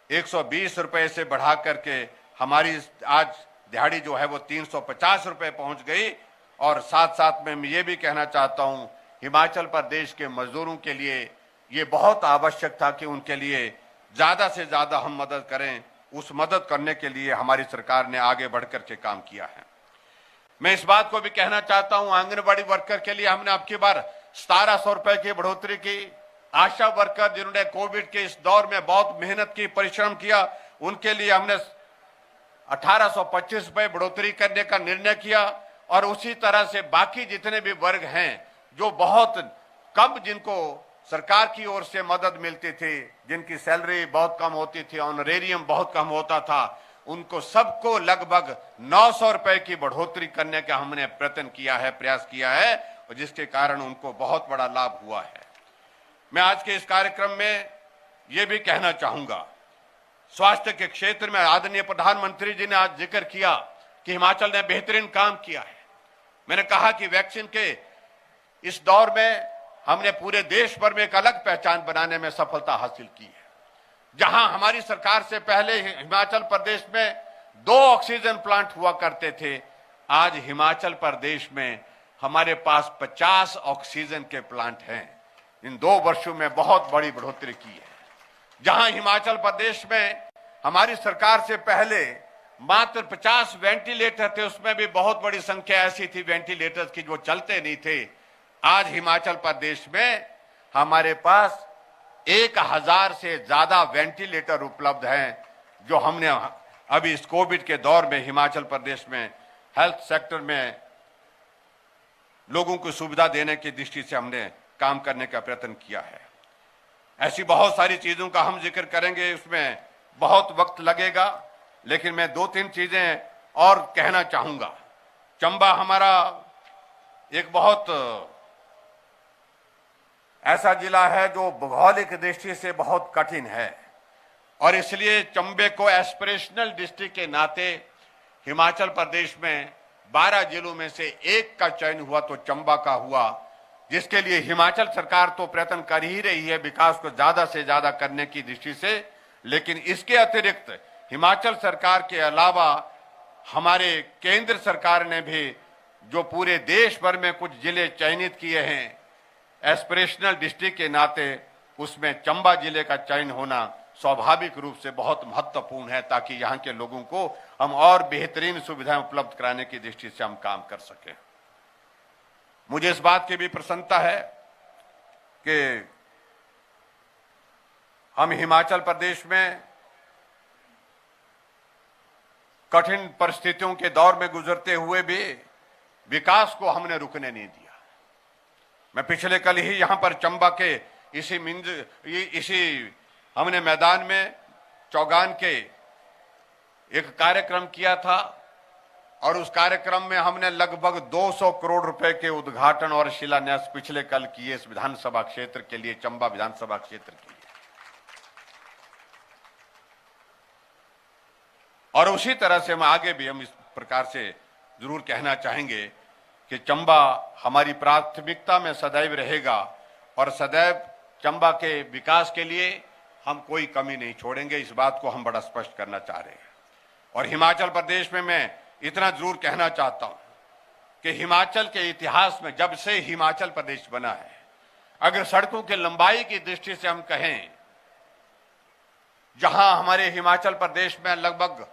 120 रुपए से बढ़ा करके हमारी आज दिहाड़ी जो है वो 350 रुपए पहुंच गई। और साथ साथ में मैं ये भी कहना चाहता हूं, हिमाचल प्रदेश के मजदूरों के लिए ये बहुत आवश्यक था कि उनके लिए ज्यादा से ज्यादा हम मदद करें। उस मदद करने के लिए हमारी सरकार ने आगे बढ़कर के काम किया है। मैं इस बात को भी कहना चाहता हूं, आंगनबाड़ी वर्कर के लिए हमने अब की बार 1700 रुपए की बढ़ोतरी की। आशा वर्कर जिन्होंने कोविड के इस दौर में बहुत मेहनत की, परिश्रम किया, उनके लिए हमने 1825 रुपए बढ़ोतरी करने का निर्णय किया। और उसी तरह से बाकी जितने भी वर्ग हैं जो बहुत कम, जिनको सरकार की ओर से मदद मिलती थी, जिनकी सैलरी बहुत कम होती थी, ऑनरेरियम बहुत कम होता था, उनको सबको लगभग 900 रुपए की बढ़ोतरी करने का हमने प्रयत्न किया है, प्रयास किया है, और जिसके कारण उनको बहुत बड़ा लाभ हुआ है। मैं आज के इस कार्यक्रम में यह भी कहना चाहूंगा, स्वास्थ्य के क्षेत्र में आदरणीय प्रधानमंत्री जी ने आज जिक्र किया कि हिमाचल ने बेहतरीन काम किया है। मैंने कहा कि वैक्सीन के इस दौर में हमने पूरे देश भर में एक अलग पहचान बनाने में सफलता हासिल की है। जहां हमारी सरकार से पहले हिमाचल प्रदेश में 2 ऑक्सीजन प्लांट हुआ करते थे, आज हिमाचल प्रदेश में हमारे पास 50 ऑक्सीजन के प्लांट हैं। इन 2 वर्षों में बहुत बड़ी बढ़ोतरी की है। जहां हिमाचल प्रदेश में हमारी सरकार से पहले मात्र 50 वेंटिलेटर थे, उसमें भी बहुत बड़ी संख्या ऐसी थी वेंटिलेटर्स की जो चलते नहीं थे। आज हिमाचल प्रदेश में हमारे पास 1000 से ज्यादा वेंटिलेटर उपलब्ध हैं, जो हमने अभी इस कोविड के दौर में हिमाचल प्रदेश में हेल्थ सेक्टर में लोगों को सुविधा देने की दृष्टि से हमने काम करने का प्रयत्न किया है। ऐसी बहुत सारी चीजों का हम जिक्र करेंगे, उसमें बहुत वक्त लगेगा, लेकिन मैं 2-3 चीजें और कहना चाहूंगा। चंबा हमारा एक बहुत ऐसा जिला है जो भौगोलिक दृष्टि से बहुत कठिन है और इसलिए चंबे को एस्पिरेशनल डिस्ट्रिक्ट के नाते हिमाचल प्रदेश में 12 जिलों में से एक का चयन हुआ तो चंबा का हुआ, जिसके लिए हिमाचल सरकार तो प्रयत्न कर ही रही है विकास को ज्यादा से ज्यादा करने की दृष्टि से, लेकिन इसके अतिरिक्त हिमाचल सरकार के अलावा हमारे केंद्र सरकार ने भी जो पूरे देश भर में कुछ जिले चयनित किए हैं एस्पिरेशनल डिस्ट्रिक्ट के नाते, उसमें चंबा जिले का चयन होना स्वाभाविक रूप से बहुत महत्वपूर्ण है ताकि यहां के लोगों को हम और बेहतरीन सुविधाएं उपलब्ध कराने की दृष्टि से हम काम कर सकें। मुझे इस बात की भी प्रसन्नता है कि हम हिमाचल प्रदेश में कठिन परिस्थितियों के दौर में गुजरते हुए भी विकास को हमने रुकने नहीं दिया। मैं पिछले कल ही यहां पर चंबा के इसी हमने मैदान में चौगान के एक कार्यक्रम किया था और उस कार्यक्रम में हमने लगभग 200 करोड़ रुपए के उद्घाटन और शिलान्यास पिछले कल किए इस विधानसभा क्षेत्र के लिए, चंबा विधानसभा क्षेत्र के लिए। और उसी तरह से हम आगे भी हम इस प्रकार से जरूर कहना चाहेंगे कि चंबा हमारी प्राथमिकता में सदैव रहेगा और सदैव चंबा के विकास के लिए हम कोई कमी नहीं छोड़ेंगे। इस बात को हम बड़ा स्पष्ट करना चाह रहे हैं। और हिमाचल प्रदेश में मैं इतना जरूर कहना चाहता हूं कि हिमाचल के इतिहास में जब से हिमाचल प्रदेश बना है, अगर सड़कों की लंबाई की दृष्टि से हम कहें, जहां हमारे हिमाचल प्रदेश में लगभग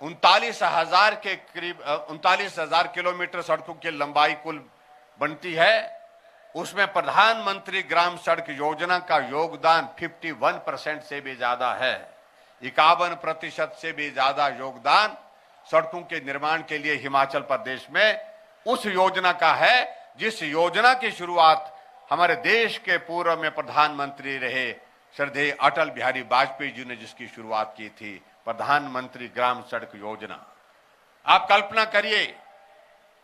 39,000 के करीब 39,000 किलोमीटर सड़कों की लंबाई कुल बनती है, उसमें प्रधानमंत्री ग्राम सड़क योजना का योगदान 51% से भी ज्यादा है। 51% से भी ज्यादा योगदान सड़कों के निर्माण के लिए हिमाचल प्रदेश में उस योजना का है, जिस योजना की शुरुआत हमारे देश के पूर्व में प्रधानमंत्री रहे श्रद्धेय अटल बिहारी वाजपेयी जी ने जिसकी शुरुआत की थी, प्रधानमंत्री ग्राम सड़क योजना। आप कल्पना करिए,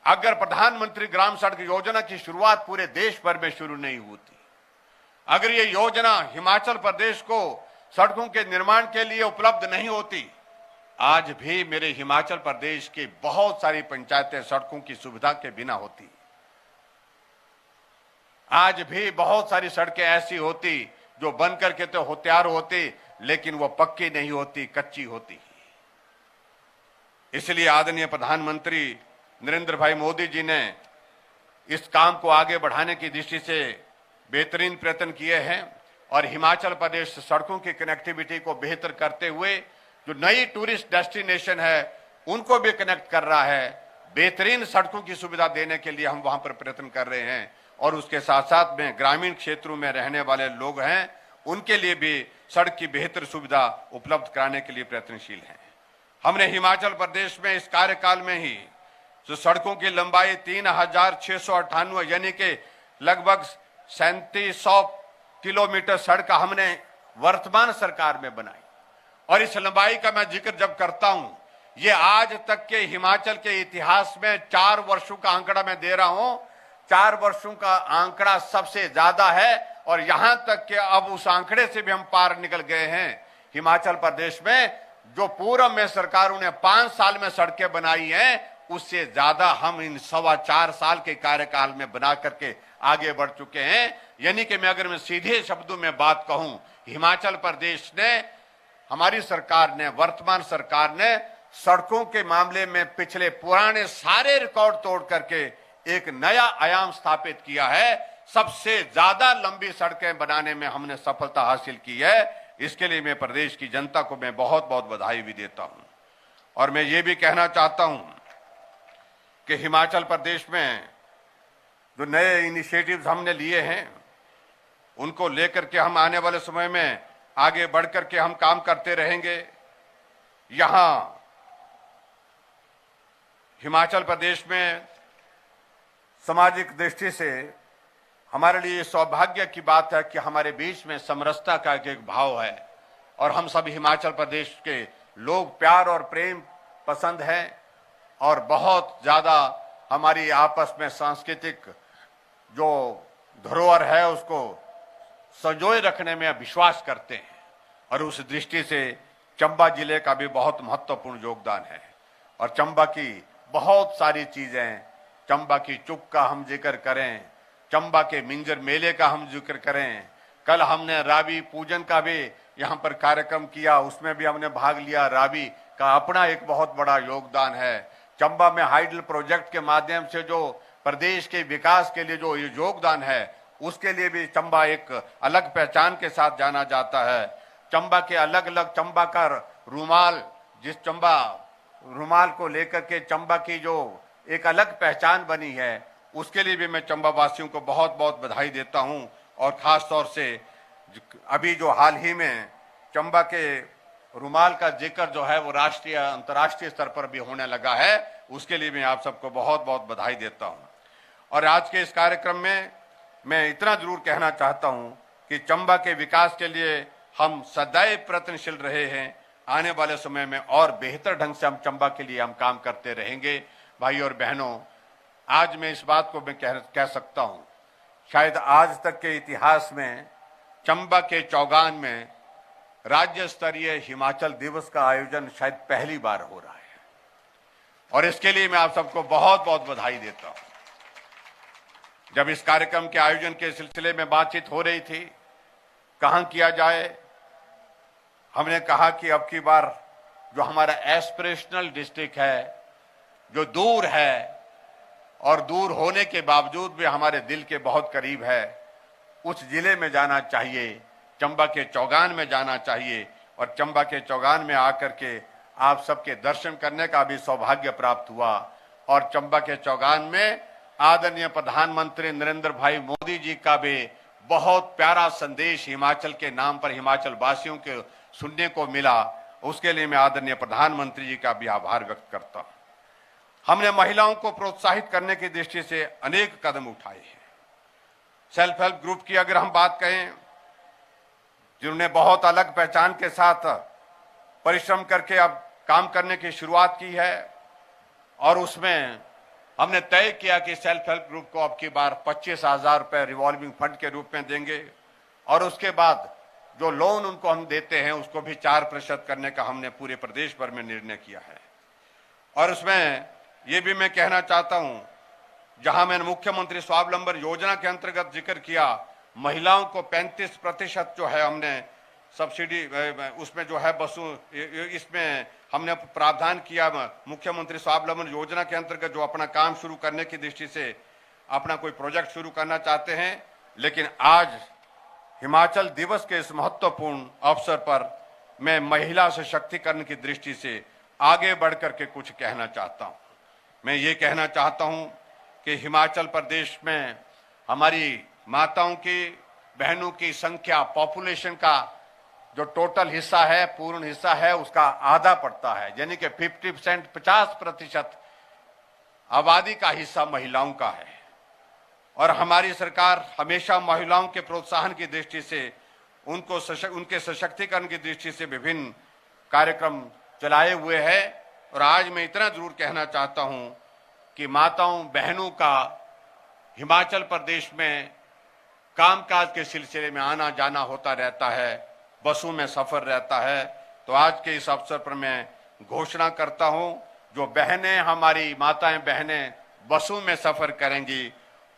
अगर प्रधानमंत्री ग्राम सड़क योजना की शुरुआत पूरे देश भर में शुरू नहीं होती, अगर ये योजना हिमाचल प्रदेश को सड़कों के निर्माण के लिए उपलब्ध नहीं होती, आज भी मेरे हिमाचल प्रदेश की बहुत सारी पंचायतें सड़कों की सुविधा के बिना होती। आज भी बहुत सारी सड़कें ऐसी होती जो बन करके तो तैयार होती, लेकिन वो पक्की नहीं होती, कच्ची होती। इसलिए आदरणीय प्रधानमंत्री नरेंद्र भाई मोदी जी ने इस काम को आगे बढ़ाने की दृष्टि से बेहतरीन प्रयत्न किए हैं और हिमाचल प्रदेश सड़कों की कनेक्टिविटी को बेहतर करते हुए जो नई टूरिस्ट डेस्टिनेशन है उनको भी कनेक्ट कर रहा है। बेहतरीन सड़कों की सुविधा देने के लिए हम वहां पर प्रयत्न कर रहे हैं और उसके साथ साथ में ग्रामीण क्षेत्रों में रहने वाले लोग हैं उनके लिए भी सड़क की बेहतर सुविधा उपलब्ध कराने के लिए प्रयत्नशील हैं। हमने हिमाचल प्रदेश में इस कार्यकाल में ही जो सड़कों की लंबाई 3,698 यानी कि लगभग 3700 किलोमीटर सड़क हमने वर्तमान सरकार में बनाई और इस लंबाई का मैं जिक्र जब करता हूं, ये आज तक के हिमाचल के इतिहास में 4 वर्षों का आंकड़ा मैं दे रहा हूं, 4 वर्षों का आंकड़ा सबसे ज्यादा है और यहां तक कि अब उस आंकड़े से भी हम पार निकल गए हैं। हिमाचल प्रदेश में जो पूर्व में सरकारों ने 5 साल में सड़कें बनाई हैं, उससे ज्यादा हम इन 4.25 साल के कार्यकाल में बना करके आगे बढ़ चुके हैं। यानी कि मैं अगर मैं सीधे शब्दों में बात कहूं, हिमाचल प्रदेश ने, हमारी सरकार ने, वर्तमान सरकार ने सड़कों के मामले में पिछले पुराने सारे रिकॉर्ड तोड़ करके एक नया आयाम स्थापित किया है। सबसे ज्यादा लंबी सड़कें बनाने में हमने सफलता हासिल की है। इसके लिए मैं प्रदेश की जनता को मैं बहुत बहुत बधाई भी देता हूं और मैं ये भी कहना चाहता हूं कि हिमाचल प्रदेश में जो नए इनिशिएटिव्स हमने लिए हैं उनको लेकर के हम आने वाले समय में आगे बढ़कर के हम काम करते रहेंगे। यहां हिमाचल प्रदेश में सामाजिक दृष्टि से हमारे लिए सौभाग्य की बात है कि हमारे बीच में समरसता का एक भाव है और हम सब हिमाचल प्रदेश के लोग प्यार और प्रेम पसंद हैं और बहुत ज्यादा हमारी आपस में सांस्कृतिक जो धरोहर है उसको संजोए रखने में विश्वास करते हैं और उस दृष्टि से चंबा जिले का भी बहुत महत्वपूर्ण योगदान है। और चंबा की बहुत सारी चीजें, चंबा की चुक का हम जिक्र करें, चंबा के मिंजर मेले का हम जिक्र करें, कल हमने रावी पूजन का भी यहाँ पर कार्यक्रम किया, उसमें भी हमने भाग लिया। रावी का अपना एक बहुत बड़ा योगदान है। चंबा में हाइडल प्रोजेक्ट के माध्यम से जो प्रदेश के विकास के लिए जो योगदान है, उसके लिए भी चंबा एक अलग पहचान के साथ जाना जाता है। चंबा के अलग अलग, चंबा का रुमाल, जिस चंबा रुमाल को लेकर के चंबा की जो एक अलग पहचान बनी है, उसके लिए भी मैं चंबा वासियों को बहुत बहुत बधाई देता हूं। और खास तौर से अभी जो हाल ही में चंबा के रुमाल का जिक्र जो है वो राष्ट्रीय अंतर्राष्ट्रीय स्तर पर भी होने लगा है, उसके लिए मैं आप सबको बहुत बहुत बधाई देता हूं। और आज के इस कार्यक्रम में मैं इतना जरूर कहना चाहता हूं कि चंबा के विकास के लिए हम सदैव प्रयत्नशील रहे हैं। आने वाले समय में और बेहतर ढंग से हम चंबा के लिए हम काम करते रहेंगे। भाई और बहनों, आज मैं इस बात को मैं कह सकता हूं, शायद आज तक के इतिहास में चंबा के चौगान में राज्य स्तरीय हिमाचल दिवस का आयोजन शायद पहली बार हो रहा है और इसके लिए मैं आप सबको बहुत बहुत बधाई देता हूं। जब इस कार्यक्रम के आयोजन के सिलसिले में बातचीत हो रही थी, कहां किया जाए, हमने कहा कि अब की बार जो हमारा एस्पिरेशनल डिस्ट्रिक्ट है, जो दूर है और दूर होने के बावजूद भी हमारे दिल के बहुत करीब है, उस जिले में जाना चाहिए, चंबा के चौगान में जाना चाहिए। और चंबा के चौगान में आकर के आप सबके दर्शन करने का भी सौभाग्य प्राप्त हुआ। और चंबा के चौगान में आदरणीय प्रधानमंत्री नरेंद्र भाई मोदी जी का भी बहुत प्यारा संदेश हिमाचल के नाम पर हिमाचल वासियों के सुनने को मिला। उसके लिए मैं आदरणीय प्रधानमंत्री जी का भी आभार व्यक्त करता हूं। हमने महिलाओं को प्रोत्साहित करने की दृष्टि से अनेक कदम उठाए हैं। सेल्फ हेल्प ग्रुप की अगर हम बात कहें, जिन्होंने बहुत अलग पहचान के साथ परिश्रम करके अब काम करने की शुरुआत की है, और उसमें हमने तय किया कि सेल्फ हेल्प ग्रुप को अब की बार 25,000 रुपए रिवॉल्विंग फंड के रूप में देंगे और उसके बाद जो लोन उनको हम देते हैं उसको भी 4% करने का हमने पूरे प्रदेश भर में निर्णय किया है। और उसमें ये भी मैं कहना चाहता हूं, जहां मैंने मुख्यमंत्री स्वावलंबन योजना के अंतर्गत जिक्र किया, महिलाओं को 35% जो है हमने सब्सिडी, उसमें जो है बसों, इसमें हमने प्रावधान किया। मुख्यमंत्री स्वावलंबन योजना के अंतर्गत जो अपना काम शुरू करने की दृष्टि से अपना कोई प्रोजेक्ट शुरू करना चाहते हैं, लेकिन आज हिमाचल दिवस के इस महत्वपूर्ण अवसर पर मैं महिला सशक्तिकरण की दृष्टि से आगे बढ़कर के कुछ कहना चाहता हूं। मैं ये कहना चाहता हूं कि हिमाचल प्रदेश में हमारी माताओं की, बहनों की संख्या, पॉपुलेशन का जो टोटल हिस्सा है, पूर्ण हिस्सा है, उसका आधा पड़ता है, यानी कि 50%, 50% आबादी का हिस्सा महिलाओं का है। और हमारी सरकार हमेशा महिलाओं के प्रोत्साहन की दृष्टि से, उनके सशक्तिकरण की दृष्टि से विभिन्न कार्यक्रम चलाए हुए है। और आज मैं इतना जरूर कहना चाहता हूं कि माताओं बहनों का हिमाचल प्रदेश में कामकाज के सिलसिले में आना जाना होता रहता है, बसों में सफर रहता है। तो आज के इस अवसर पर मैं घोषणा करता हूं, जो बहनें, हमारी माताएं बहनें बसों में सफर करेंगी,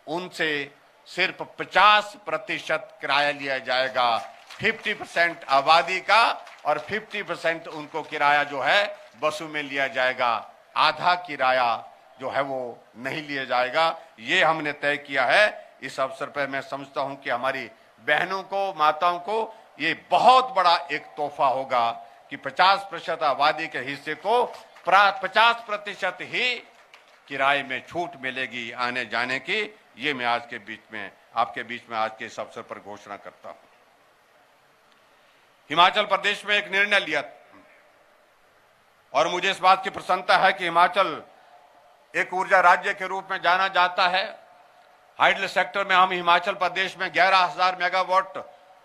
उनसे सिर्फ 50% किराया लिया जाएगा। 50% आबादी का और 50% उनको किराया जो है बसों में लिया जाएगा। आधा किराया जो है वो नहीं लिया जाएगा। ये हमने तय किया है। इस अवसर पर मैं समझता हूं कि हमारी बहनों को, माताओं को ये बहुत बड़ा एक तोहफा होगा कि 50% आबादी के हिस्से को 50% ही किराए में छूट मिलेगी आने जाने की। ये मैं आज के बीच में, आपके बीच में आज के इस अवसर पर घोषणा करता हूं। हिमाचल प्रदेश में एक निर्णय लिया और मुझे इस बात की प्रसन्नता है कि हिमाचल एक ऊर्जा राज्य के रूप में जाना जाता है। हाइडल सेक्टर में हम हिमाचल प्रदेश में 11,000 मेगावाट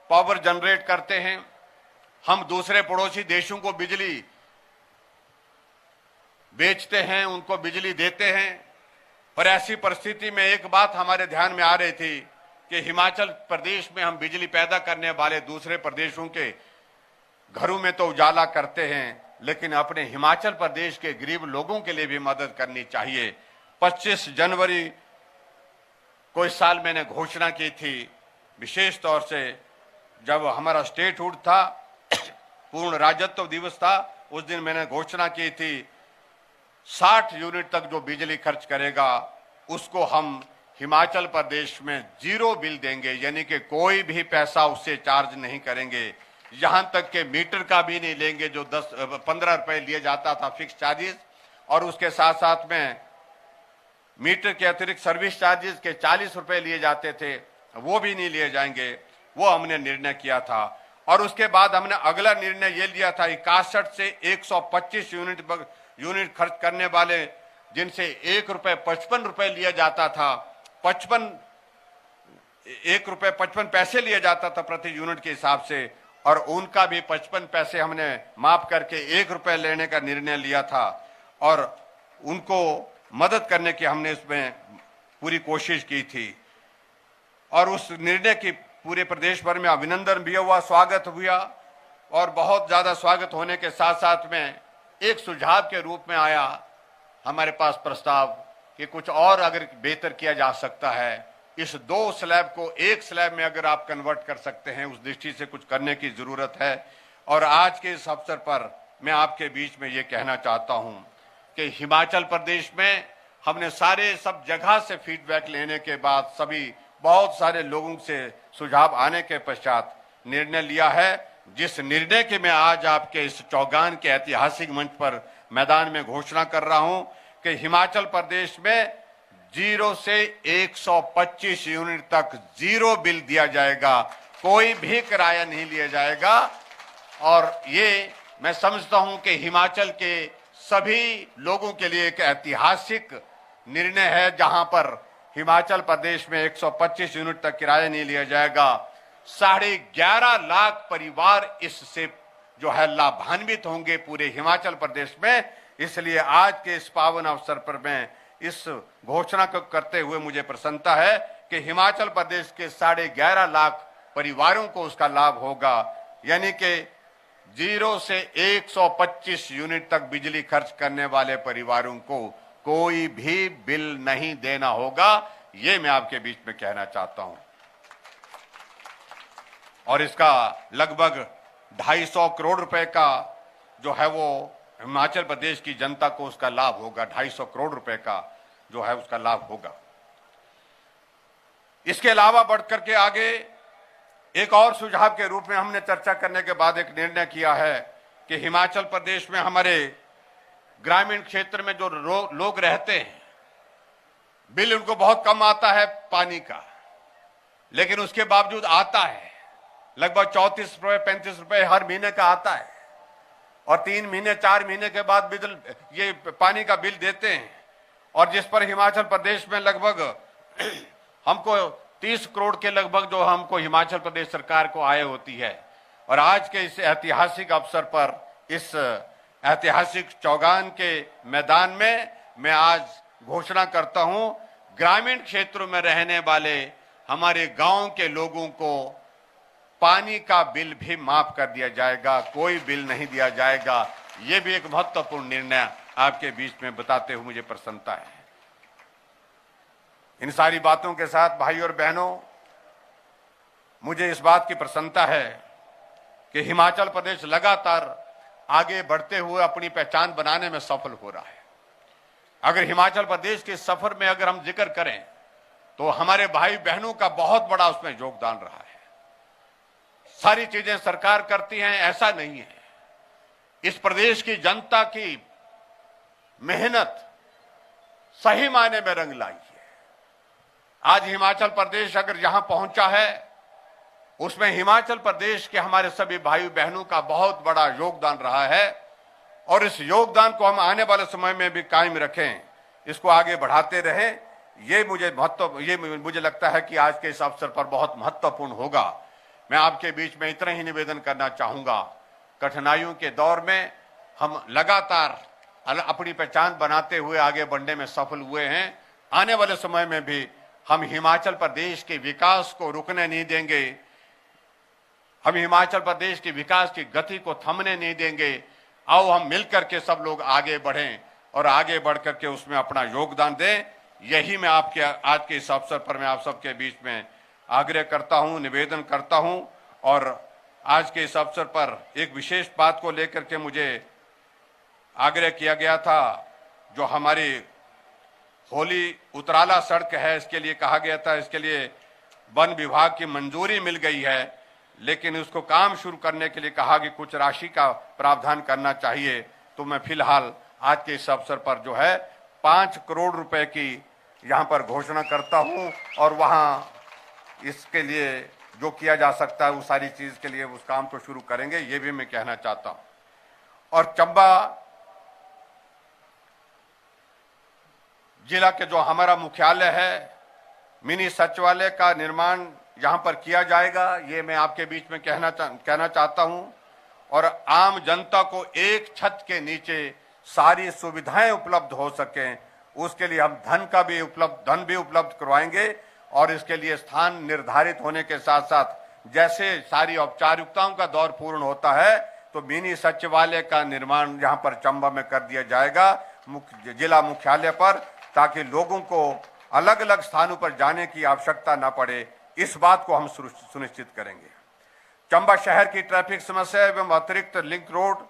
पावर जनरेट करते हैं। हम दूसरे पड़ोसी देशों को बिजली बेचते हैं, उनको बिजली देते हैं। और ऐसी परिस्थिति में एक बात हमारे ध्यान में आ रही थी कि हिमाचल प्रदेश में हम बिजली पैदा करने वाले दूसरे प्रदेशों के घरों में तो उजाला करते हैं, लेकिन अपने हिमाचल प्रदेश के गरीब लोगों के लिए भी मदद करनी चाहिए। 25 जनवरी को इस साल मैंने घोषणा की थी, विशेष तौर से जब हमारा स्टेटहुड था, पूर्ण राज्यत्व दिवस था, उस दिन मैंने घोषणा की थी 60 यूनिट तक जो बिजली खर्च करेगा उसको हम हिमाचल प्रदेश में 0 बिल देंगे, यानी कि कोई भी पैसा उससे चार्ज नहीं करेंगे, यहां तक के मीटर का भी नहीं लेंगे जो 15 रुपए लिए जाता था फिक्स चार्जेस, और उसके साथ साथ में मीटर के अतिरिक्त सर्विस चार्जेस के 40 रुपए लिए जाते थे, वो भी नहीं लिए जाएंगे। वो हमने निर्णय किया था। और उसके बाद हमने अगला निर्णय ये लिया था 61 से 125 यूनिट खर्च करने वाले जिनसे 1 रुपए 55 रुपए लिया जाता था, 1 रुपए 55 पैसे लिया जाता था प्रति यूनिट के हिसाब से, और उनका भी 55 पैसे हमने माफ करके 1 रुपए लेने का निर्णय लिया था, और उनको मदद करने की हमने इसमें पूरी कोशिश की थी। और उस निर्णय की पूरे प्रदेश भर में अभिनंदन भी हुआ, स्वागत हुआ, और बहुत ज्यादा स्वागत होने के साथ साथ में एक सुझाव के रूप में आया हमारे पास प्रस्ताव कि कुछ और अगर बेहतर किया जा सकता है, इस 2 स्लैब को 1 स्लैब में अगर आप कन्वर्ट कर सकते हैं, उस दृष्टि से कुछ करने की जरूरत है। और आज के इस अवसर पर मैं आपके बीच में ये कहना चाहता हूं कि हिमाचल प्रदेश में हमने सारे सब जगह से फीडबैक लेने के बाद, सभी बहुत सारे लोगों से सुझाव आने के पश्चात निर्णय लिया है, जिस निर्णय की मैं आज आपके इस चौगान के ऐतिहासिक मंच पर मैदान में घोषणा कर रहा हूं कि हिमाचल प्रदेश में 0 से 125 यूनिट तक 0 बिल दिया जाएगा, कोई भी किराया नहीं लिया जाएगा। और ये मैं समझता हूं कि हिमाचल के सभी लोगों के लिए एक ऐतिहासिक निर्णय है, जहां पर हिमाचल प्रदेश में 125 यूनिट तक किराया नहीं लिया जाएगा। 11.5 लाख परिवार इससे जो है लाभान्वित होंगे पूरे हिमाचल प्रदेश में। इसलिए आज के इस पावन अवसर पर मैं इस घोषणा को करते हुए मुझे प्रसन्नता है कि हिमाचल प्रदेश के 11.5 लाख परिवारों को उसका लाभ होगा, यानी कि 0 से 125 यूनिट तक बिजली खर्च करने वाले परिवारों को कोई भी बिल नहीं देना होगा। ये मैं आपके बीच में कहना चाहता हूं। और इसका लगभग 250 करोड़ रुपए का जो है वो हिमाचल प्रदेश की जनता को उसका लाभ होगा, 250 करोड़ रुपए का जो है उसका लाभ होगा। इसके अलावा बढ़कर के आगे एक और सुझाव के रूप में हमने चर्चा करने के बाद एक निर्णय किया है कि हिमाचल प्रदेश में हमारे ग्रामीण क्षेत्र में जो लोग रहते हैं, बिल उनको बहुत कम आता है पानी का, लेकिन उसके बावजूद आता है, लगभग 34 रुपए 35 रुपए हर महीने का आता है, और 3 महीने 4 महीने के बाद ये पानी का बिल देते हैं, और जिस पर हिमाचल प्रदेश में लगभग हमको 30 करोड़ के लगभग जो हमको हिमाचल प्रदेश सरकार को आय होती है। और आज के इस ऐतिहासिक अवसर पर, इस ऐतिहासिक चौगान के मैदान में मैं आज घोषणा करता हूं, ग्रामीण क्षेत्रों में रहने वाले हमारे गांव के लोगों को पानी का बिल भी माफ कर दिया जाएगा, कोई बिल नहीं दिया जाएगा। यह भी एक महत्वपूर्ण निर्णय आपके बीच में बताते हुए मुझे प्रसन्नता है। इन सारी बातों के साथ भाई और बहनों, मुझे इस बात की प्रसन्नता है कि हिमाचल प्रदेश लगातार आगे बढ़ते हुए अपनी पहचान बनाने में सफल हो रहा है। अगर हिमाचल प्रदेश के सफर में अगर हम जिक्र करें तो हमारे भाई बहनों का बहुत बड़ा उसमें योगदान रहा है। सारी चीजें सरकार करती हैं ऐसा नहीं है, इस प्रदेश की जनता की मेहनत सही मायने में रंग लाई है। आज हिमाचल प्रदेश अगर यहां पहुंचा है, उसमें हिमाचल प्रदेश के हमारे सभी भाई बहनों का बहुत बड़ा योगदान रहा है, और इस योगदान को हम आने वाले समय में भी कायम रखें, इसको आगे बढ़ाते रहें। ये मुझे लगता है कि आज के इस अवसर पर बहुत महत्वपूर्ण होगा। मैं आपके बीच में इतना ही निवेदन करना चाहूंगा, कठिनाइयों के दौर में हम लगातार अपनी पहचान बनाते हुए आगे बढ़ने में सफल हुए हैं। आने वाले समय में भी हम हिमाचल प्रदेश के विकास को रुकने नहीं देंगे, हम हिमाचल प्रदेश के विकास की गति को थमने नहीं देंगे। आओ हम मिलकर के सब लोग आगे बढ़ें और आगे बढ़ करके उसमें अपना योगदान दें। यही मैं आपके आज के इस अवसर पर मैं आप सबके बीच में आग्रह करता हूं, निवेदन करता हूं। और आज के इस अवसर पर एक विशेष बात को लेकर के मुझे आग्रह किया गया था, जो हमारी होली उतराला सड़क है, इसके लिए कहा गया था, इसके लिए वन विभाग की मंजूरी मिल गई है, लेकिन उसको काम शुरू करने के लिए कहा कि कुछ राशि का प्रावधान करना चाहिए। तो मैं फिलहाल आज के इस अवसर पर जो है 5 करोड़ रुपए की यहां पर घोषणा करता हूं, और वहां इसके लिए जो किया जा सकता है उस सारी चीज के लिए उस काम को शुरू करेंगे, ये भी मैं कहना चाहता हूं। और चंबा जिला के जो हमारा मुख्यालय है, मिनी सचिवालय का निर्माण यहां पर किया जाएगा, ये मैं आपके बीच में कहना चाहता हूं। और आम जनता को एक छत के नीचे सारी सुविधाएं उपलब्ध हो सकें, उसके लिए हम धन भी उपलब्ध करवाएंगे। और इसके लिए स्थान निर्धारित होने के साथ साथ जैसे सारी औपचारिकताओं का दौर पूर्ण होता है, तो मिनी सचिवालय का निर्माण यहां पर चंबा में कर दिया जाएगा, जिला मुख्यालय पर, ताकि लोगों को अलग अलग स्थानों पर जाने की आवश्यकता न पड़े। इस बात को हम सुनिश्चित करेंगे। चंबा शहर की ट्रैफिक समस्या एवं अतिरिक्त लिंक रोड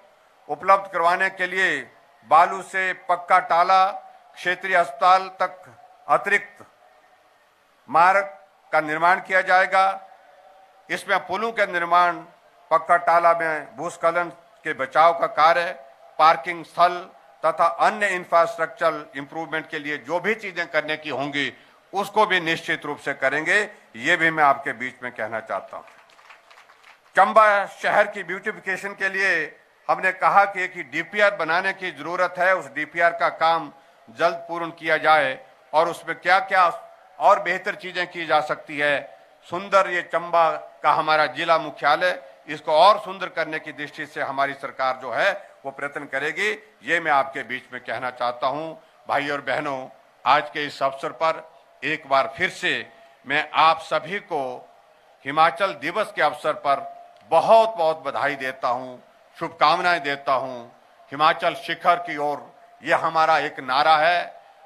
उपलब्ध करवाने के लिए बालू से पक्का टाला क्षेत्रीय अस्पताल तक अतिरिक्त मार्ग का निर्माण किया जाएगा। इसमें पुलों के निर्माण, पक्का टाला में भूस्खलन के बचाव का कार्य, पार्किंग स्थल तथा अन्य इंफ्रास्ट्रक्चर इंप्रूवमेंट के लिए जो भी चीजें करने की होंगी उसको भी निश्चित रूप से करेंगे। ये भी मैं आपके बीच में कहना चाहता हूं। चंबा शहर की ब्यूटिफिकेशन के लिए हमने कहा कि एक डीपीआर बनाने की जरूरत है। उस डीपीआर का काम जल्द पूर्ण किया जाए और उसमें क्या क्या और बेहतर चीजें की जा सकती है। सुंदर ये चंबा का हमारा जिला मुख्यालय, इसको और सुंदर करने की दृष्टि से हमारी सरकार जो है वो प्रयत्न करेगी। ये मैं आपके बीच में कहना चाहता हूं। भाई और बहनों, आज के इस अवसर पर एक बार फिर से मैं आप सभी को हिमाचल दिवस के अवसर पर बहुत बहुत बधाई देता हूं, शुभकामनाएं देता हूं। हिमाचल शिखर की ओर, यह हमारा एक नारा है,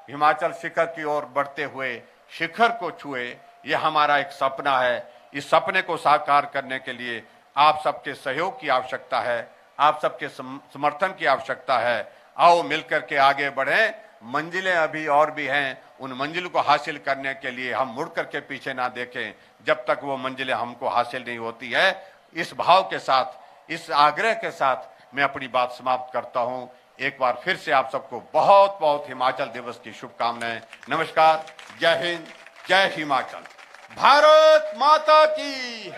हिमाचल शिखर की ओर बढ़ते हुए शिखर को छुए, यह हमारा एक सपना है। इस सपने को साकार करने के लिए आप सबके सहयोग की आवश्यकता है, आप सबके समर्थन की आवश्यकता है। आओ मिलकर के आगे बढ़ें। मंजिलें अभी और भी हैं, उन मंजिलों को हासिल करने के लिए हम मुड़ करके पीछे ना देखें जब तक वो मंजिलें हमको हासिल नहीं होती है। इस भाव के साथ, इस आग्रह के साथ मैं अपनी बात समाप्त करता हूं। एक बार फिर से आप सबको बहुत बहुत हिमाचल दिवस की शुभकामनाएं। नमस्कार, जय हिंद, जय हिमाचल। भारत माता की,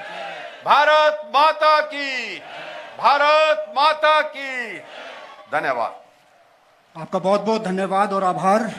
भारत माता की, भारत माता की। धन्यवाद। आपका बहुत बहुत धन्यवाद और आभार।